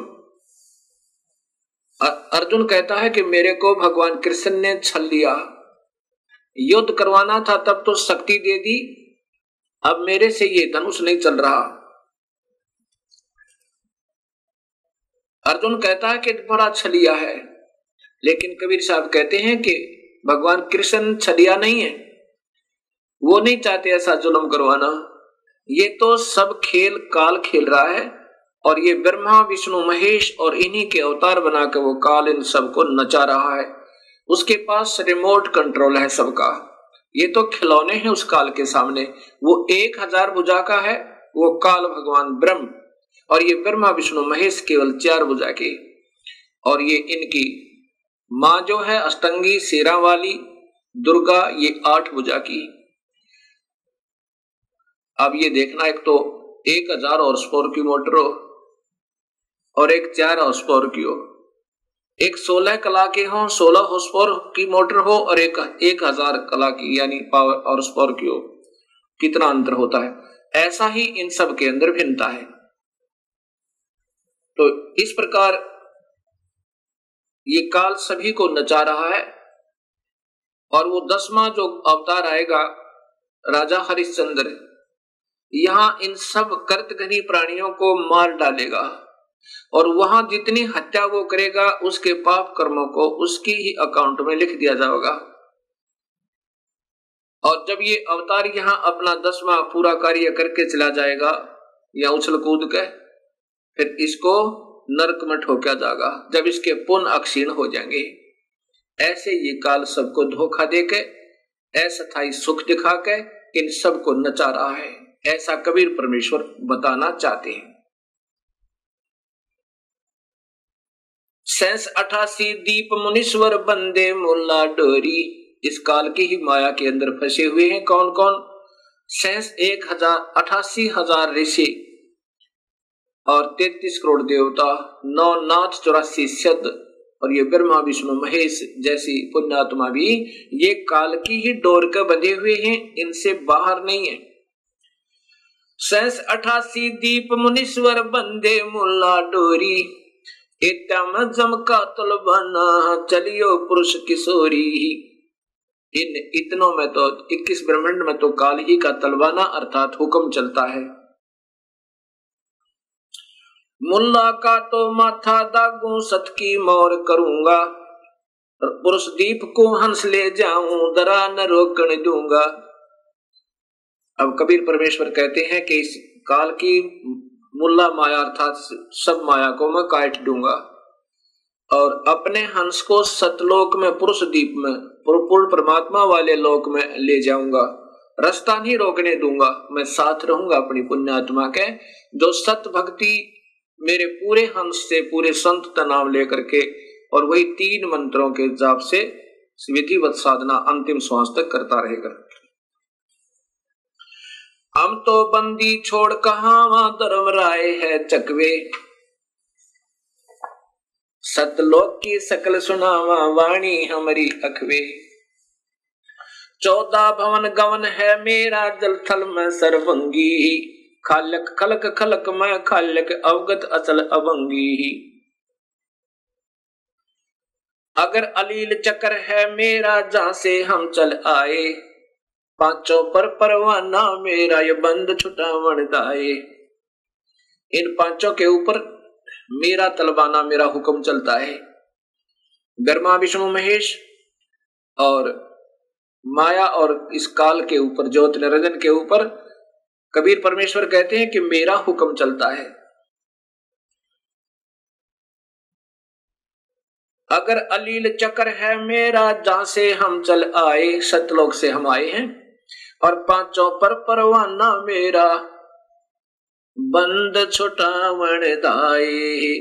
अर्जुन कहता है कि मेरे को भगवान कृष्ण ने छल लिया, युद्ध करवाना था तब तो शक्ति दे दी, अब मेरे से ये धनुष नहीं चल रहा। अर्जुन कहता है कि बड़ा छलिया है, लेकिन कबीर साहब कहते हैं कि भगवान कृष्ण छलिया नहीं है, वो नहीं चाहते ऐसा जुल्म करवाना। ये तो सब खेल काल खेल रहा है और ये ब्रह्मा विष्णु महेश और इन्हीं के अवतार बनाकर वो काल इन सबको नचा रहा है। उसके पास रिमोट कंट्रोल है सबका। ये तो खिलौने हैं उस काल के सामने। वो 1000 भुजा का है, वो काल भगवान ब्रह्म, और ये ब्रह्मा विष्णु महेश केवल 4 भुजा के। और ये इनकी मां जो है अष्टंगी शेरा वाली दुर्गा, ये 8 भुजा की। अब ये देखना, एक तो 1000 हॉर्स पावर की मोटर हो और एक 4 हॉर्स पावर की हो, एक 16 कला के हो, 16 हॉर्स पावर की मोटर हो और एक 1000 कला की यानी पावर हॉर्स पावर की हो, कितना अंतर होता है। ऐसा ही इन सब के अंदर भिन्नता है। तो इस प्रकार ये काल सभी को नचा रहा है। और वो 10वां जो अवतार आएगा राजा हरिश्चंद्र, यहां इन सब कर्तघ्नी प्राणियों को मार डालेगा। और वहां जितनी हत्या वो करेगा उसके पाप कर्मों को उसकी ही अकाउंट में लिख दिया जाएगा। और जब ये अवतार यहाँ अपना 10वां पूरा कार्य करके चला जाएगा या उछल कूद के, फिर इसको नरक में ठोका जाएगा जब इसके पुण्य अक्षीण हो जाएंगे। ऐसे ये काल सबको धोखा देके अस्थायी सुख दिखा के इन सबको नचा रहा है, ऐसा कबीर परमेश्वर बताना चाहते हैं। 88 दीप मुनीश्वर बंदे मुल्ला डोरी, इस काल की ही माया के अंदर फंसे हुए हैं। कौन कौन? 88,000 ऋषि और 33 करोड़ देवता, 9 नाथ 84 सिद्ध, और ये ब्रह्मा विष्णु महेश जैसी पुण्यात्मा भी ये काल की ही डोर के बंधे हुए हैं, इनसे बाहर नहीं है। 88 दीप मुनीश्वर बंदे मुल्ला डोरी, इतम जम का तलबाना चलियो पुरुष किशोरी। इन इतनों में तो 21 ब्रह्मांड में तो काल ही का तलबाना अर्थात हुक्म चलता है। मुल्ला का तो माथा दागू सत की मोर करूंगा, पुरुष दीप को हंस ले जाऊं दरा न रोकने दूंगा। अब कबीर परमेश्वर कहते हैं कि इस काल की मुल्ला माया अर्थात सब माया को मैं काट दूंगा और अपने हंस को सतलोक में पुरुष दीप में पूर्ण परमात्मा वाले लोक में ले जाऊंगा। रास्ता नहीं रोकने दूंगा, मैं साथ रहूंगा अपनी पुण्यात्मा के, जो सत भक्ति मेरे पूरे हंस से पूरे संत का नाम लेकर के और वही 3 मंत्रों के जाप से विधिवत साधना अंतिम श्वास तक करता रहेगा। हम तो बंदी छोड़ कहां धर्म राय है चकवे, सतलोक की सकल सुनावा वाणी हमारी अखवे। 14 भवन गवन है मेरा जल थल में सर्वंगी, खालक खलक खलक में खालक अवगत अचल अवंगी। अगर अलील चक्र है मेरा जहां से हम चल आए, पांचों पर परवाना मेरा ये बंद छुटावन दाए। इन पांचों के ऊपर मेरा तलबाना मेरा हुक्म चलता है। ब्रह्मा विष्णु महेश और माया और इस काल के ऊपर ज्योति निरंजन के ऊपर कबीर परमेश्वर कहते हैं कि मेरा हुक्म चलता है। अगर अलील चक्र है मेरा जहां से हम चल आए, सतलोक से हम आए हैं, और पांचों पर परवाना मेरा बंद छुटावन दाए।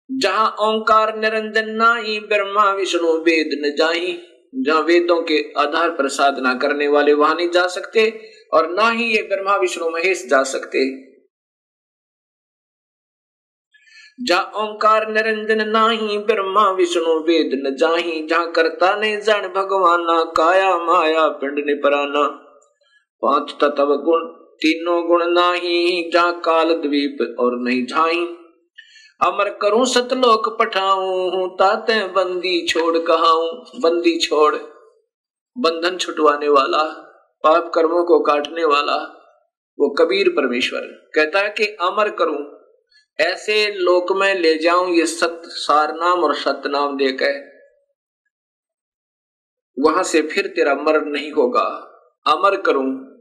जहां ओंकार निरंजन नाई ब्रह्मा विष्णु वेद न जाई, जहां वेदों के आधार पर साधना करने वाले वहां नहीं जा सकते और ना ही ये ब्रह्मा विष्णु महेश जा सकते। जहां ओंकार निरंजन नाही ब्रह्मा विष्णु वेद न जाही, जहां करता ने जान भगवाना काया माया पिंड ने पराना। 5 तत्व गुण तीनों गुण नाही, जहां काल द्वीप और नहीं झाई। अमर करूं सतलोक पठाऊं ताते बंदी छोड़ कहाऊं। बंदी छोड़ बंधन छुटवाने वाला, पाप कर्मों को काटने वाला वो कबीर परमेश्वर कहता है कि अमर करूं, ऐसे लोक में ले जाऊं ये सत सार नाम और सत नाम देकर, वहां से फिर तेरा मरण नहीं होगा। अमर करूं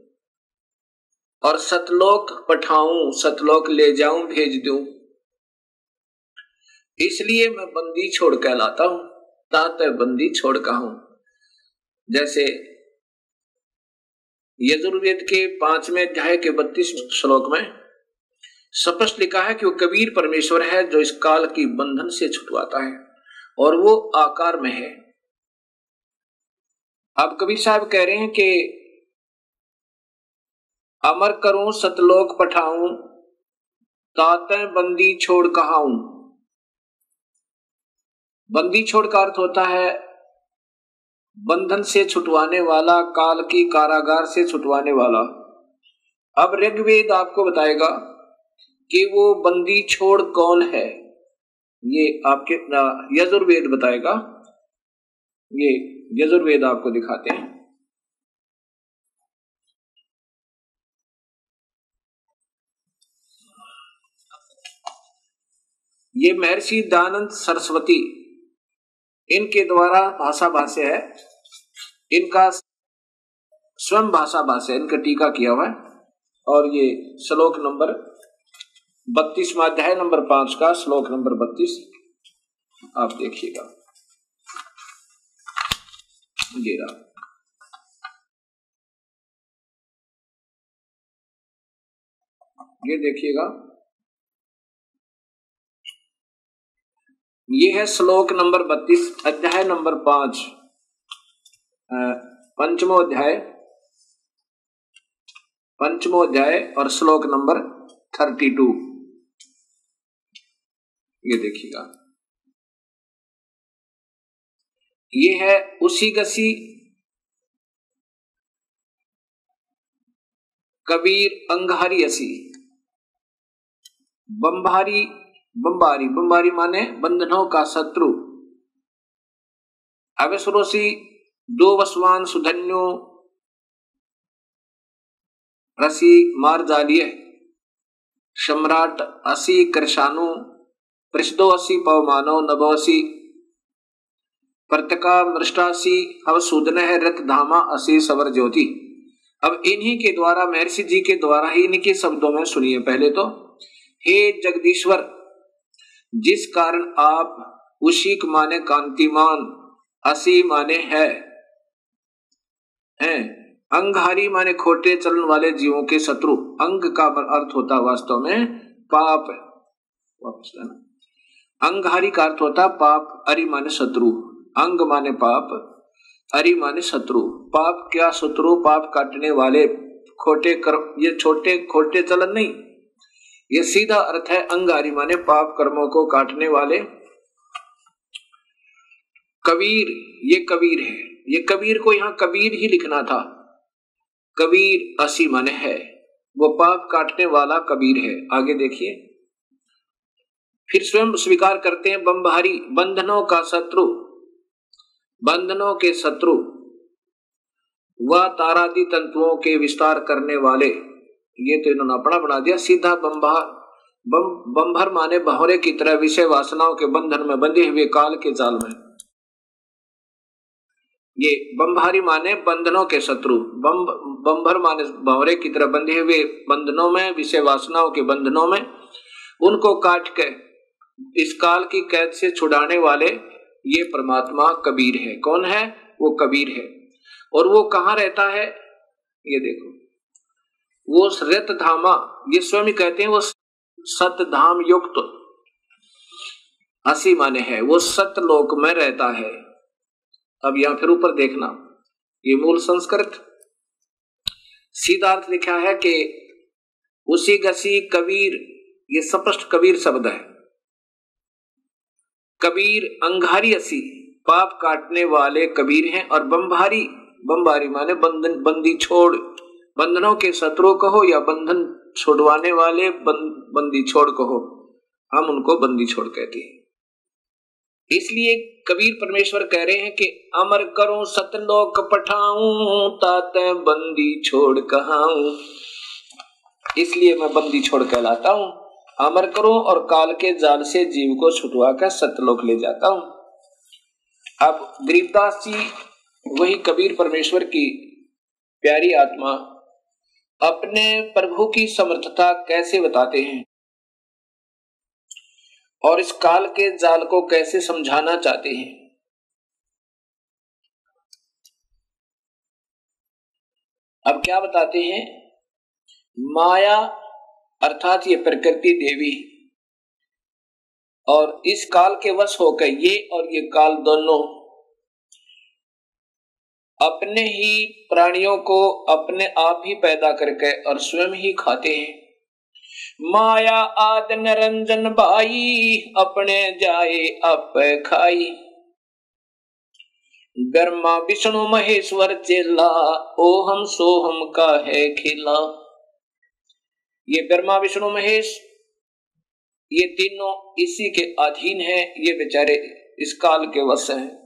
और सतलोक पठाऊं, सतलोक ले जाऊं भेज दूं, इसलिए मैं बंदी छोड़ कहलाता हूं, ताते बंदी छोड़ कहूं। जैसे यजुर्वेद के 5वें अध्याय के 32 श्लोक में स्पष्ट लिखा है कि वो कबीर परमेश्वर है जो इस काल की बंधन से छुटवाता है और वो आकार में है। अब कबीर साहब कह रहे हैं कि अमर करूं सतलोक पठाऊं ताते बंदी छोड़ कहाऊं। बंदी छोड़ का अर्थ होता है बंधन से छुटवाने वाला, काल की कारागार से छुटवाने वाला। अब ऋग्वेद आपको बताएगा कि वो बंदी छोड़ कौन है, ये आपके यजुर्वेद बताएगा। ये यजुर्वेद आपको दिखाते हैं। ये महर्षि दयानंद सरस्वती इनके द्वारा भाषा भाष्य है, इनका स्वयं भाषा भाष्य, इनका टीका किया हुआ है। और ये श्लोक नंबर 32वां अध्याय नंबर 5 का श्लोक नंबर 32 आप देखिएगा। ये देखिएगा, ये है श्लोक नंबर 32 अध्याय नंबर 5 पंचमो अध्याय और श्लोक नंबर 32। ये देखिएगा, ये है उसी गसी कबीर अंगारी असी बम्बारी माने बंधनों का शत्रु, अवसरोसी दो वसवान सुधन्यो रसी मार जालिये सम्राट असी कृषाणु प्रसिद्धो असी पवमानो नभोसी प्रतका मृष्टासी अवसूदन है रथ धामा असी सवर ज्योति। अब इन्हीं के द्वारा, महर्षि जी के द्वारा ही इनके शब्दों में सुनिए पहले तो। हे जगदीश्वर, जिस कारण आप उशिक माने कांतिमान, असी माने है, अंगहारी माने खोटे चलन वाले जीवों के शत्रु। अंग का अर्थ होता वास्तव में पाप, वापस लेना, अंगहारी का अर्थ होता पाप, अरि माने शत्रु, अंग माने पाप, अरि माने शत्रु। पाप क्या शत्रु, पाप काटने वाले, खोटे कर्म, ये छोटे खोटे चलन नहीं, ये सीधा अर्थ है अंगारी माने पाप कर्मों को काटने वाले। कबीर, ये कबीर है, ये कबीर को यहां कबीर ही लिखना था। कबीर असी माने है, वो पाप काटने वाला कबीर है। आगे देखिए, फिर स्वयं स्वीकार करते हैं बम्बारी, बंधनों का शत्रु, बंधनों के शत्रु, वह तारादि तंतुओं के विस्तार करने वाले। ये तो इन्होंने अपना बना दिया सीधा। बम्भर माने भंवरे की तरह विषय वासनाओं के बंधन में बंधे हुए काल के जाल में। ये बम्भारी माने बंधनों के शत्रु, बम्भर माने भंवरे की तरह बंधे हुए बंधनों में, विषय वासनाओं के बंधनों में, उनको काट के इस काल की कैद से छुड़ाने वाले ये परमात्मा कबीर है। कौन है? वो कबीर है। और वो कहाँ रहता है? ये देखो, वो रत धामा, ये स्वयं कहते हैं वो सतधाम युक्त, असी माने है, वो सतलोक में रहता है। अब यहां फिर ऊपर देखना, ये मूल संस्कृत सीधा अर्थ लिखा है कि उसी गसी कबीर, ये स्पष्ट कबीर शब्द है। कबीर अंगारी असी, पाप काटने वाले कबीर हैं। और बम्बारी, बम्बारी माने बंधन, बंदी छोड़, बंधनों के शत्रु कहो या बंधन छोड़वाने वाले, बंदी छोड़ कहो, हम उनको बंदी छोड़ कहते हैं। इसलिए कबीर परमेश्वर कह रहे हैं कि अमर करूं सतलोक पठाऊं, ताते बंदी छोड़ कहाऊं। इसलिए मैं बंदी छोड़ कहलाता हूं। अमर करूं और काल के जाल से जीव को छुटवा कर सतलोक ले जाता हूं। अब गरीबदास जी, वही कबीर परमेश्वर की प्यारी आत्मा, अपने प्रभु की समर्थता कैसे बताते हैं और इस काल के जाल को कैसे समझाना चाहते हैं। अब क्या बताते हैं? माया अर्थात ये प्रकृति देवी और इस काल के वश होकर ये और ये काल दोनों अपने ही प्राणियों को अपने आप ही पैदा करके और स्वयं ही खाते हैं। माया आद निरंजन भाई, अपने जाए आप खाई। ब्रह्मा विष्णु महेश्वर चेला, ओहम सोहम का है खेला। ये ब्रह्मा विष्णु महेश, ये तीनों इसी के अधीन हैं। ये बेचारे इस काल के वश हैं।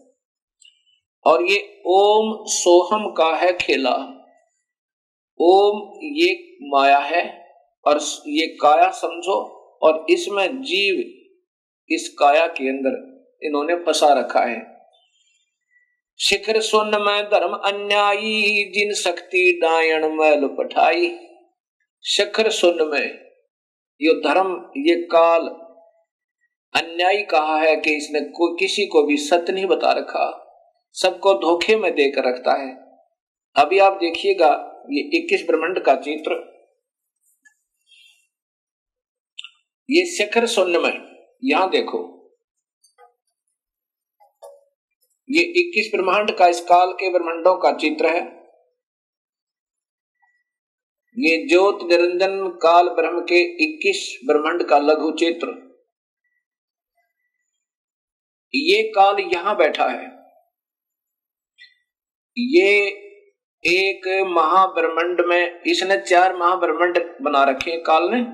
और ये ओम सोहम का है खेला। ओम ये माया है और ये काया समझो, और इसमें जीव इस काया के अंदर इन्होंने फंसा रखा है। शिखर सोन में धर्म अन्यायी, जिन शक्ति डायन मैल पठाई। शिखर सुन में ये धर्म, ये काल अन्यायी कहा है कि इसने किसी को भी सत्य नहीं बता रखा, सबको धोखे में देकर रखता है। अभी आप देखिएगा ये 21 ब्रह्मांड का चित्र, ये शिखर शून्य में, यहां देखो ये 21 ब्रह्मांड का, इस काल के ब्रह्मांडों का चित्र है। ये ज्योत निरंजन काल ब्रह्म के 21 ब्रह्मांड का लघु चित्र। ये काल यहां बैठा है, ये एक महाब्रह्मांड में, इसने 4 महाब्रह्मांड बना रखे काल ने,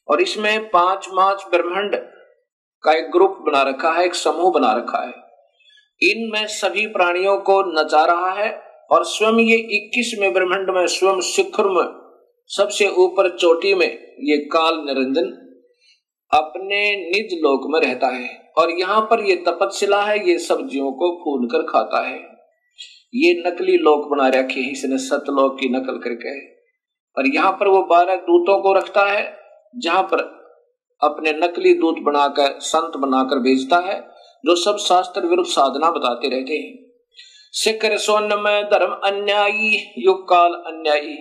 और इसमें 5 ब्रह्मांड का एक ग्रुप बना रखा है, एक समूह बना रखा है। इनमें सभी प्राणियों को नचा रहा है, और स्वयं ये 21वें ब्रह्मांड में, स्वयं शिखर में, सबसे ऊपर चोटी में ये काल निरंजन अपने निज लोक में रहता है। और यहाँ पर ये तपस्विला है, ये सब्जियों को भून कर खाता है। ये नकली लोक बना रखे हैं इसने, सतलोक की नकल करके। और यहाँ पर वो 12 दूतों को रखता है, जहां पर अपने नकली दूत बनाकर, संत बनाकर भेजता है, जो सब शास्त्र विरुद्ध साधना बताते रहते हैं। शिखर सोन में धर्म अन्यायी, युग काल अन्यायी,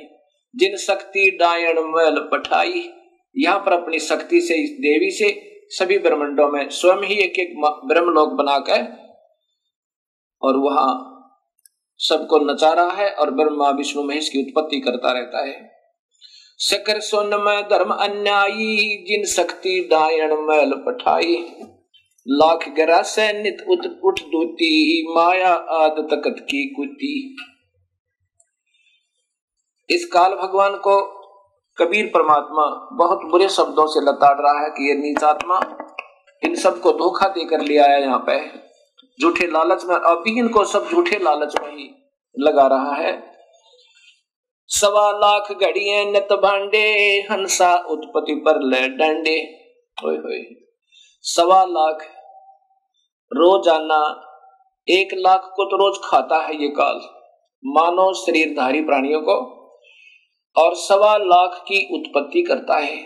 जिन शक्ति डायन मैल पठाई। यहाँ पर अपनी शक्ति से, इस देवी से सभी ब्रह्मांडों में स्वयं ही एक एक ब्रह्मलोक बनाकर और वहां सबको नचा रहा है, और ब्रह्मा विष्णु महेश की उत्पत्ति करता रहता है। शिखर सोन में धर्म अन्यायी, जिन शक्ति डायन मैल पठाई। लाख गिरा से नित उठ दूती, माया आद तकत की कुती। इस काल भगवान को कबीर परमात्मा बहुत बुरे शब्दों से लताड़ रहा है कि ये नीचात्मा इन सबको धोखा देकर ले आया यहाँ पे, झूठे लालच में। अभी इनको सब झूठे लालच में ही लगा रहा है। 1.25 लाख घड़िए नत भांडे, हंसा उत्पत्ति पर ले डंडे। होय होय, 1.25 लाख रोजाना 1 लाख को तो रोज खाता है ये काल, मानव शरीरधारी प्राणियों को, और 1.25 लाख की उत्पत्ति करता है।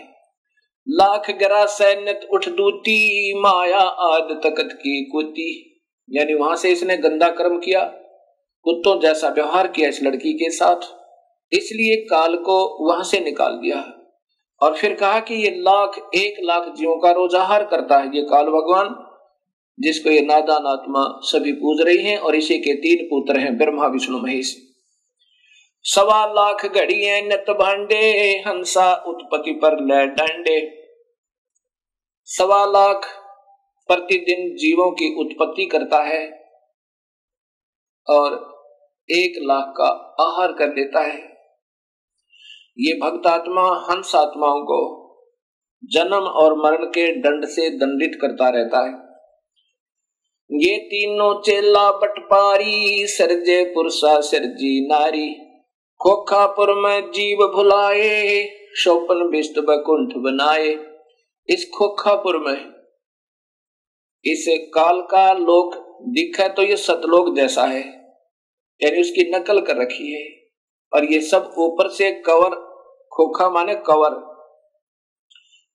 लाख गरा सैन्यत उठ दूती, माया आद तकत की कुती। यानी वहां से इसने गंदा कर्म किया, कुत्तों जैसा व्यवहार किया इस लड़की के साथ, इसलिए काल को वहां से निकाल दिया। और फिर कहा कि ये 1 लाख जीवों का रोजाहार करता है ये काल भगवान, जिसको ये नादान आत्मा सभी पूज रही हैं। और इसी के 3 पुत्र हैं, ब्रह्मा विष्णु महेश। 1.25 लाख घड़िए नत भांडे, हंसा उत्पत्ति पर ले डंडे। 1.25 लाख प्रतिदिन जीवों की उत्पत्ति करता है, और 1 लाख का आहार कर लेता है। ये भक्त आत्मा हंस आत्माओं को जन्म और मरण के दंड से दंडित करता रहता है। ये तीनों चेला बटपारी, सरजे पुरुषा सिरजी नारी। खोखापुर में जीव भुलाए, शोपन बिस्त बैकुंठ बनाए। इस खोखापुर में इस काल का लोक दिखा तो ये सतलोक जैसा है, यानी उसकी नकल कर रखी है। और ये सब ऊपर से कवर, खोखा माने कवर,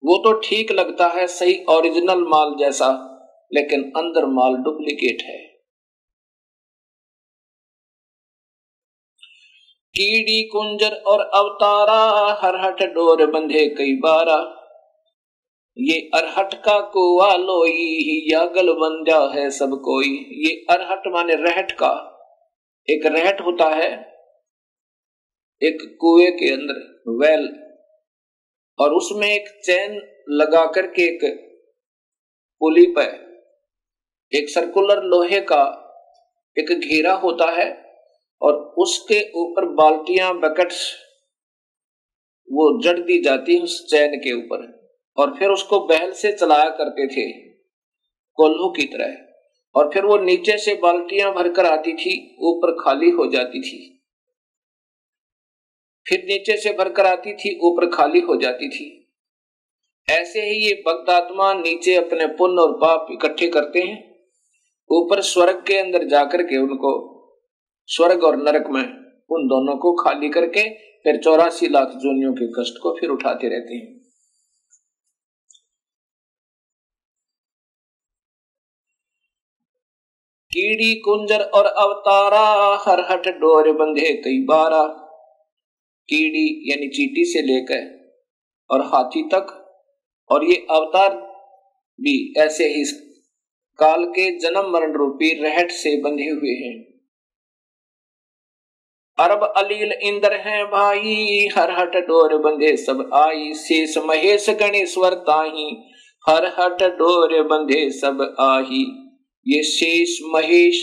वो तो ठीक लगता है सही ओरिजिनल माल जैसा, लेकिन अंदर माल डुप्लीकेट है। कीड़ी कुंजर और अवतारा, हरहट डोर बंधे कई बारा। ये अरहट का कुआ लोई, या गल बंधा है सब कोई। ये अरहट माने रहट का, एक रहट होता है एक कुएं के अंदर, वेल, और उसमें एक चैन लगा करके एक पुली पर एक सर्कुलर लोहे का एक घेरा होता है, और उसके ऊपर बाल्टियां, बकेट्स वो जड़ दी जाती है उस चैन के ऊपर, और फिर उसको बैल से चलाया करते थे कोल्हू की तरह। और फिर वो नीचे से बाल्टियां भरकर आती थी, ऊपर खाली हो जाती थी, फिर नीचे से भरकर आती थी, ऊपर खाली हो जाती थी। ऐसे ही ये भक्त आत्मा नीचे अपने पुण्य और पाप इकट्ठे करते हैं, ऊपर स्वर्ग के अंदर जाकर के उनको स्वर्ग और नरक में उन दोनों को खाली करके फिर 84 लाख जोनियों के कष्ट को फिर उठाते रहते हैं। कीड़ी कुंजर और अवतारा, हर हट डोर बंधे कई बारा। कीड़ी यानी चींटी से लेकर और हाथी तक, और ये अवतार भी ऐसे ही काल के जन्म मरण रूपी रहट से बंधे हुए हैं। अरब अलील इंद्र हैं भाई, हर हट डोर बंधे सब आई। शेष महेश गणेश्वर ताही, हर हट डोर बंधे सब आही। ये शेष महेश,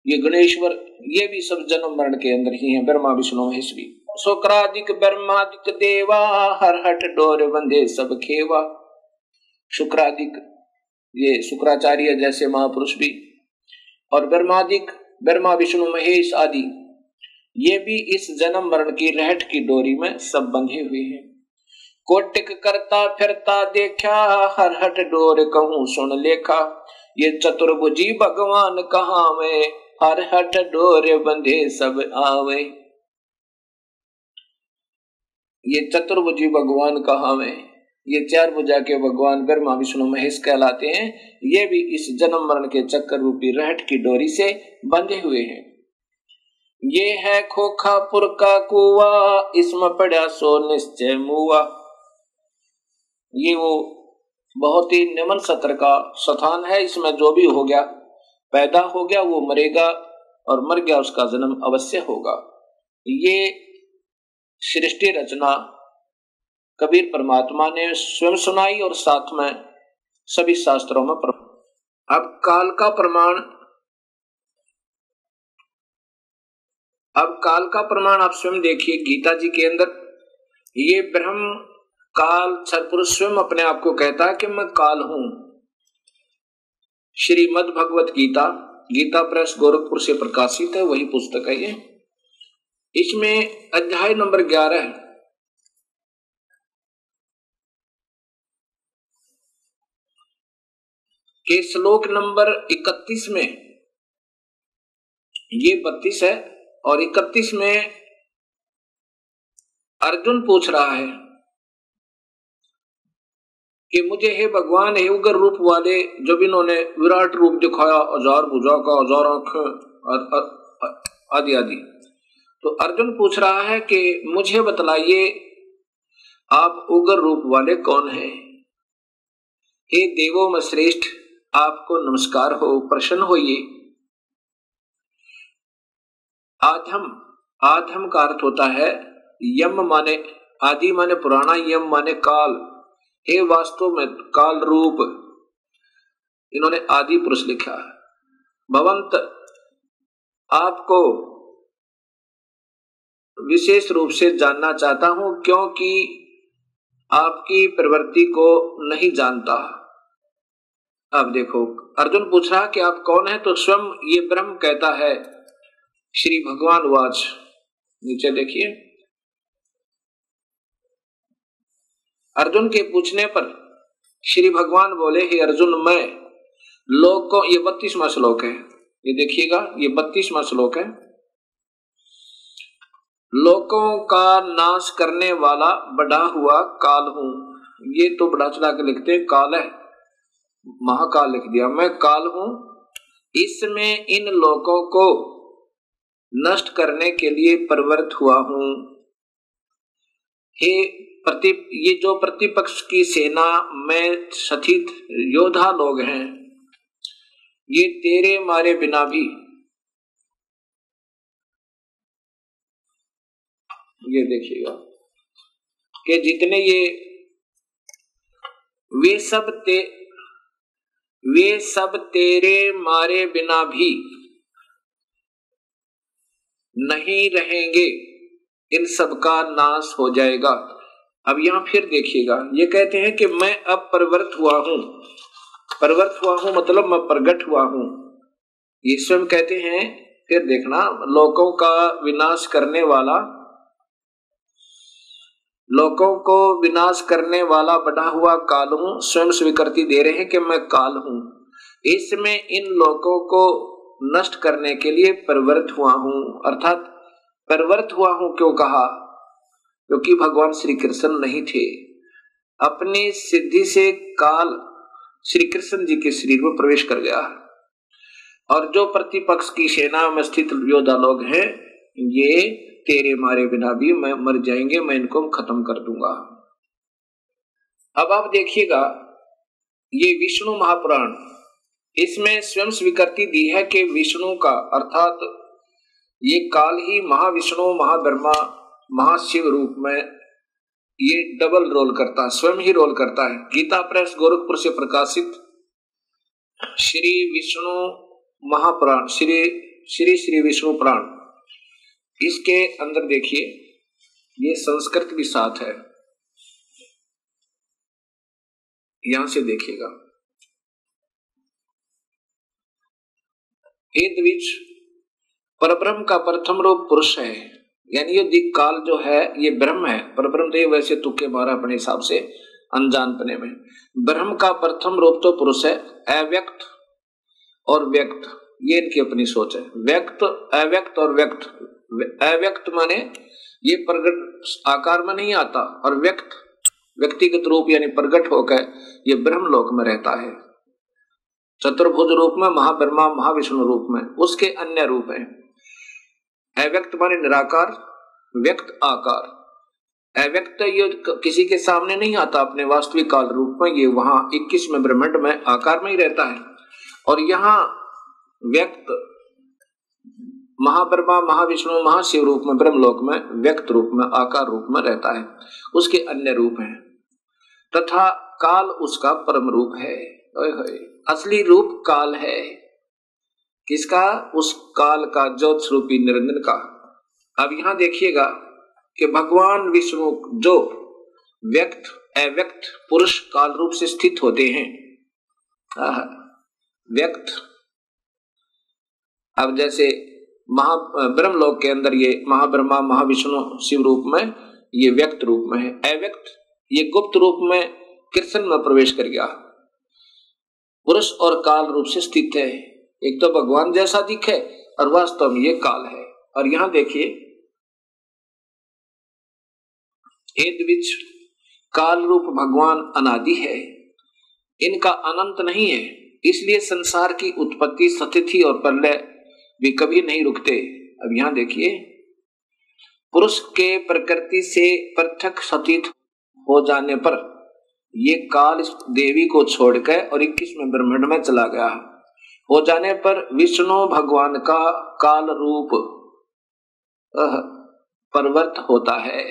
ये गणेश्वर, ये भी सब जन्म मरण के अंदर ही हैं, ब्रह्मा विष्णु महेश भी। शुक्रादिक ब्रह्मादिक देवा, हर हट डोर बंधे सब खेवा। शुक्रादिक ये शुक्राचार्य जैसे महापुरुष भी, और ब्रह्मादिक ब्रह्मा विष्णु महेश आदि, ये भी इस जन्म मरण की रहट की डोरी में सब बंधे हुए हैं। कोटिक करता फिरता देखा, हर हट डोर कहूं सुन लेखा। ये चतुर्भुजी भगवान कहाँ में, हर हट डोर बंधे सब आवे। ये चतुर्भुजी भगवान कहाँ में, ये चार भुजा के भगवान ब्रह्मा विष्णु महेश कहलाते हैं। ये भी इस जन्म मरण के चक्कर रूपी रहट की डोरी से बंधे हुए हैं। ये है खोखापुर का कुआ, इसमें पड़ा सो निश्चय मुआ। ये वो बहुत ही निम्न सत्र का स्थान है, इसमें जो भी हो गया, पैदा हो गया, वो मरेगा, और मर गया उसका जन्म अवश्य होगा। ये सृष्टि रचना कबीर परमात्मा ने स्वयं सुनाई और साथ में सभी शास्त्रों में अब काल का प्रमाण आप स्वयं देखिए गीता जी के अंदर। ये ब्रह्म काल सतपुरुष स्वयं अपने आप को कहता है कि मैं काल हूं। श्रीमद् भगवत गीता, गीता प्रेस गोरखपुर से प्रकाशित है, वही पुस्तक है ये। इसमें अध्याय नंबर 11 के श्लोक नंबर 31 में, ये 32 है और 31 में अर्जुन पूछ रहा है कि मुझे हे भगवान, हे उग्र रूप वाले, जब इन्होंने विराट रूप दिखाया, 1000 भुजा का, 1000 आंखें आदि आदि, तो अर्जुन पूछ रहा है कि मुझे बतलाइए आप उग्र रूप वाले कौन हैं? हे देवों में श्रेष्ठ, आपको नमस्कार हो, प्रसन्न होइए। आधम का अर्थ होता है यम माने आदि माने पुराना, यम माने काल। हे वास्तव में काल रूप, इन्होंने आदि पुरुष लिखा। भवंत, आपको विशेष रूप से जानना चाहता हूं, क्योंकि आपकी प्रवृत्ति को नहीं जानता। अब देखो, अर्जुन पूछ रहा कि आप कौन हैं, तो स्वयं ये ब्रह्म कहता है। श्री भगवान वाच, नीचे देखिए, अर्जुन के पूछने पर श्री भगवान बोले, हे अर्जुन, मैं लोक को, ये 32वां श्लोक है, ये देखिएगा, ये 32वां श्लोक है। लोकों का नाश करने वाला बढ़ा हुआ काल हूं। ये तो बढ़ा चढ़ा के लिखते हैं, काल है, महाकाल लिख दिया। मैं काल हूं, इसमें इन लोकों को नष्ट करने के लिए प्रवृत्त हुआ हूं। हे ये जो प्रतिपक्ष की सेना में सथित योद्धा लोग हैं, ये तेरे मारे बिना भी, ये देखिएगा कि जितने ये वे सब तेरे मारे बिना भी नहीं रहेंगे, इन सब का नाश हो जाएगा। अब यहां फिर देखिएगा, ये कहते हैं कि मैं अब प्रवृत्त हुआ हूं। प्रवृत्त हुआ हूं मतलब मैं प्रकट हुआ हूं, ये स्वयं कहते हैं। फिर देखना, लोकों का विनाश करने वाला लोगों को विनाश करने वाला बना हुआ काल हूं, स्वयं स्वीकृति दे रहे हैं कि मैं काल हूं। इसमें इन लोगों को नष्ट करने के लिए प्रवृत्त हुआ हूं। अर्थात प्रवृत्त हुआ हूं क्यों कहा? क्योंकि भगवान श्री कृष्ण नहीं थे। अपनी सिद्धि से काल श्री कृष्ण जी के शरीर में प्रवेश कर गया, और जो प्रतिपक्ष की सेना में स्थित योद्धा लोग हैं, ये तेरे मारे बिना भी मैं मर जाएंगे, मैं इनको खत्म कर दूंगा। अब आप देखिएगा, ये विष्णु महापुराण, इसमें स्वयं स्वीकृति दी है कि विष्णु का अर्थात ये काल ही महाविष्णु, महाब्रह्मा, महाशिव रूप में ये डबल रोल करता है, स्वयं ही रोल करता है। गीता प्रेस गोरखपुर से प्रकाशित श्री विष्णु महापुराण, श्री विष्णु पुराण, इसके अंदर देखिए, ये संस्कृत भी साथ है, यहां से देखिएगा। हे द्विज, परब्रह्म का प्रथम रूप पुरुष है, यानी ये दिक् काल जो है ये ब्रह्म है। परब्रह्म तो ये वैसे तुक्के मारा अपने हिसाब से अनजानपने में। ब्रह्म का प्रथम रूप तो पुरुष है। अव्यक्त और व्यक्त, ये इनकी अपनी सोच है। व्यक्त, अव्यक्त और व्यक्त। अव्यक्त माने ये प्रगट आकार में नहीं आता, और व्यक्त व्यक्तिगत रूप यानी प्रगट होकर ये ब्रह्म लोक में रहता है, चतुर्भुज रूप में, महाब्रह्मा महाविष्णु रूप में, उसके अन्य रूप है। अव्यक्त माने निराकार, व्यक्त आकार। अव्यक्त ये किसी के सामने नहीं आता अपने वास्तविक काल रूप में, ये वहां 21वें ब्रह्मांड में आकार में ही रहता है। और यहाँ व्यक्त महाब्रह्मा महाविष्णु महाशिव रूप में, ब्रह्मलोक में व्यक्त रूप में, आकार रूप में रहता है, उसके अन्य रूप हैं। तथा काल उसका परम रूप है। असली रूप काल है। किसका? उस काल का, ज्योत स्वरूपी निरंजन का। अब यहां देखिएगा कि भगवान विष्णु जो व्यक्त अव्यक्त पुरुष काल रूप से स्थित होते हैं, व्यक्त, अब जैसे ब्रह्मलोक के अंदर ये महाब्रह्मा महाविष्णु शिव रूप में ये व्यक्त रूप में है। अव्यक्त ये गुप्त रूप में कृष्ण में प्रवेश कर गया, पुरुष और काल रूप से स्थित है। एक तो भगवान जैसा दिखे और वास्तव में ये काल है। और यहां देखिए, हे द्विज, काल रूप भगवान अनादि है, इनका अनंत नहीं है, इसलिए संसार की उत्पत्ति, स्थिति और प्रलय भी कभी नहीं रुकते। अब यहां देखिए, पुरुष के प्रकृति से पृथक सतीत हो जाने पर ये काल देवी को छोड़कर और 21वें ब्रह्मांड में चला गया। हो जाने पर विष्णु भगवान का काल रूप परिवर्त होता है।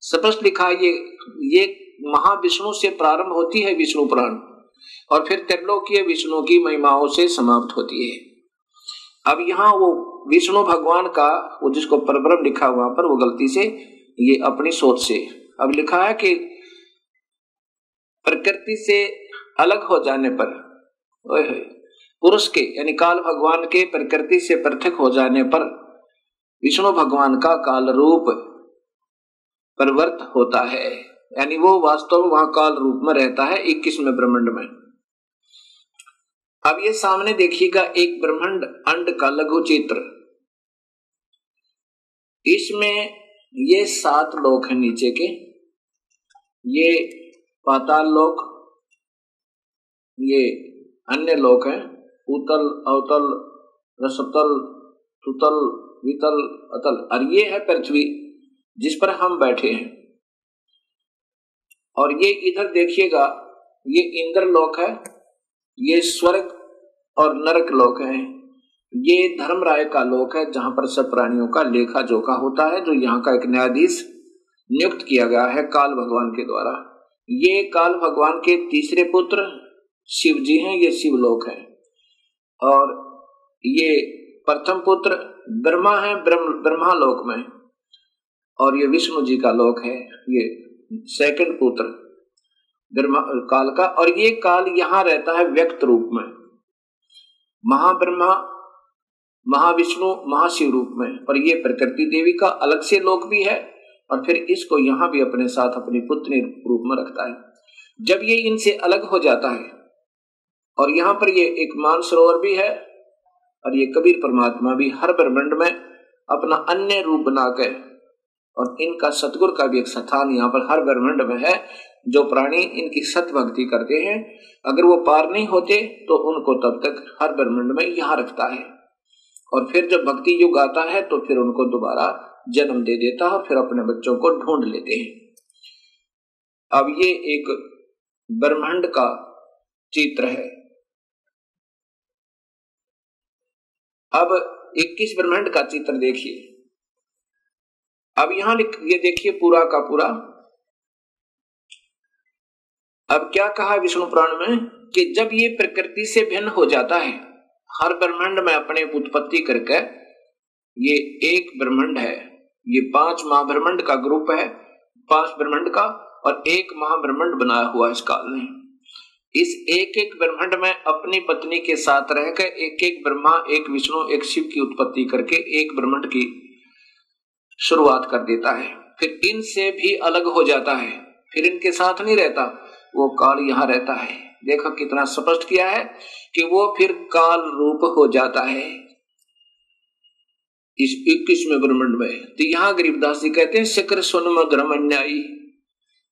स्पष्ट लिखा है, ये महाविष्णु से प्रारंभ होती है विष्णु पुराण, और फिर त्रिलोकीय विष्णु की महिमाओं से समाप्त होती है। अब यहाँ वो विष्णु भगवान का, वो जिसको परब्रह्म लिखा वहां पर, वो गलती से ये अपनी सोच से अब लिखा है कि प्रकृति से अलग हो जाने पर, पुरुष के यानी काल भगवान के प्रकृति से पृथक हो जाने पर विष्णु भगवान का काल रूप परिवर्त होता है, यानी वो वास्तव में वहां काल रूप में रहता है 21वें ब्रह्मांड में। अब ये सामने देखिएगा एक ब्रह्मांड अंड का लघु चित्र, इसमें ये 7 लोक हैं नीचे के, ये पाताल लोक, ये अन्य लोक हैं, उतल अवतल रसतल तुतल वितल अतल, और ये है पृथ्वी जिस पर हम बैठे हैं। और ये इधर देखिएगा, ये इंद्र लोक है, ये स्वर्ग और नरक लोक है, ये धर्मराय का लोक है जहां पर सब प्राणियों का लेखा जोखा होता है, जो यहाँ का एक न्यायाधीश नियुक्त किया गया है काल भगवान के द्वारा। ये काल भगवान के तीसरे पुत्र शिव जी हैं, ये शिवलोक है। और ये प्रथम पुत्र ब्रह्मा है, ब्रह्मा लोक में, और ये विष्णु जी का लोक है, ये सेकंड पुत्र ब्रह्मा काल का। और ये काल यहाँ रहता है व्यक्त रूप में, महाब्रह्मा महाविष्णु महाशिव रूप में। और ये प्रकृति देवी का अलग से लोक भी है, और फिर इसको यहाँ भी अपने साथ अपनी पुत्री रूप में रखता है। जब ये इनसे अलग हो जाता है, और यहाँ पर ये एक मानसरोवर भी है और ये कबीर परमात्मा भी हर ब्रह्मांड में अपना अन्य रूप बनाकर, और इनका सतगुरु का भी एक स्थान यहाँ पर हर ब्रह्मांड में है। जो प्राणी इनकी सत भक्ति करते हैं, अगर वो पार नहीं होते तो उनको तब तक हर ब्रह्मांड में यहाँ रखता है, और फिर जब भक्ति युग आता है तो फिर उनको दोबारा जन्म दे देता है और फिर अपने बच्चों को ढूंढ लेते हैं। अब ये एक ब्रह्मांड का चित्र है। अब 21 ब्रह्मांड का चित्र देखिए। अब यहां ये देखिए पूरा का पूरा। अब क्या कहा विष्णु पुराण में कि जब ये प्रकृति से भिन्न हो जाता है, हर ब्रह्मांड में अपने उत्पत्ति करके, ये एक ब्रह्मांड है, ये 5 महाब्रह्मांड का ग्रुप है, 5 ब्रह्मांड का, और एक महाब्रह्मांड बनाया हुआ इस काल ने। इस एक एक ब्रह्मांड में अपनी पत्नी के साथ रहकर एक एक ब्रह्मा, एक विष्णु, एक शिव की उत्पत्ति करके एक ब्रह्मांड की शुरुआत कर देता है। फिर इनसे भी अलग हो जाता है, फिर इनके साथ नहीं रहता, वो काल यहाँ रहता है। देखो कितना स्पष्ट किया है कि वो फिर काल रूप हो जाता है इस 21वें ब्रह्मांड में। तो यहाँ गरीबदास जी कहते हैं, शिखर सुन मधुरम अन्यायी,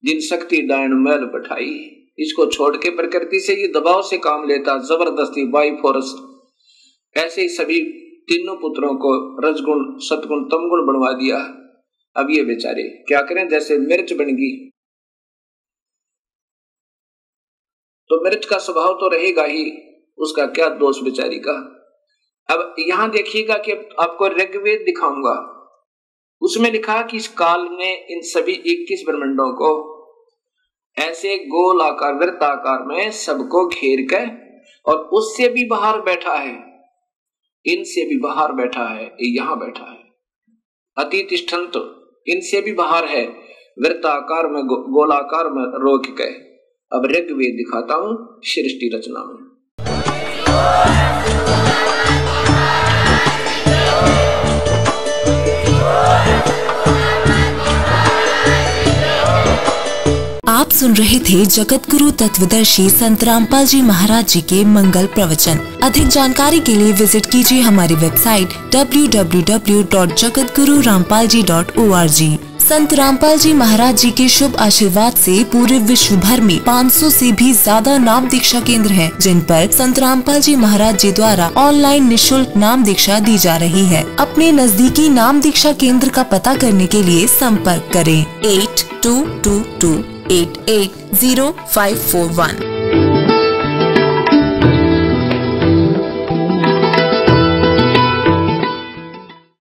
जिन शक्ति डायन मैल बैठाई। इसको छोड़ के प्रकृति से ये दबाव से काम लेता, जबरदस्ती बाई फोर्स। ऐसे ही सभी तीनों पुत्रों को रजगुण, सतगुण, तमगुण बनवा दिया। अब ये बेचारे क्या करें, जैसे मिर्च बन गई तो मिर्च का स्वभाव तो रहेगा ही, उसका क्या दोष बेचारी का। अब यहां देखिएगा कि आपको ऋग्वेद दिखाऊंगा, उसमें लिखा कि इस काल ने इन सभी 21 ब्रह्मांडों को ऐसे गोल आकार, वृत्ताकार में सबको घेर कर, और उससे भी बाहर बैठा है, इनसे भी बाहर बैठा है, यहां बैठा है। अतितिष्ठन्त, इनसे भी बाहर है, वृत्ताकार में, गोलाकार में रोक के। अब ऋग्वेद दिखाता हूं सृष्टि रचना में। आप सुन रहे थे जगत गुरु तत्वदर्शी संत रामपाल जी महाराज जी के मंगल प्रवचन। अधिक जानकारी के लिए विजिट कीजिए हमारी वेबसाइट www.jagatgururampalji.org। संत रामपाल जी महाराज जी के शुभ आशीर्वाद से पूरे विश्व भर में 500 से भी ज्यादा नाम दीक्षा केंद्र हैं, जिन पर संत रामपाल जी महाराज जी द्वारा ऑनलाइन निशुल्क नाम दीक्षा दी जा रही है। अपने नजदीकी नाम दीक्षा केंद्र का पता करने के लिए संपर्क करें 8222880541।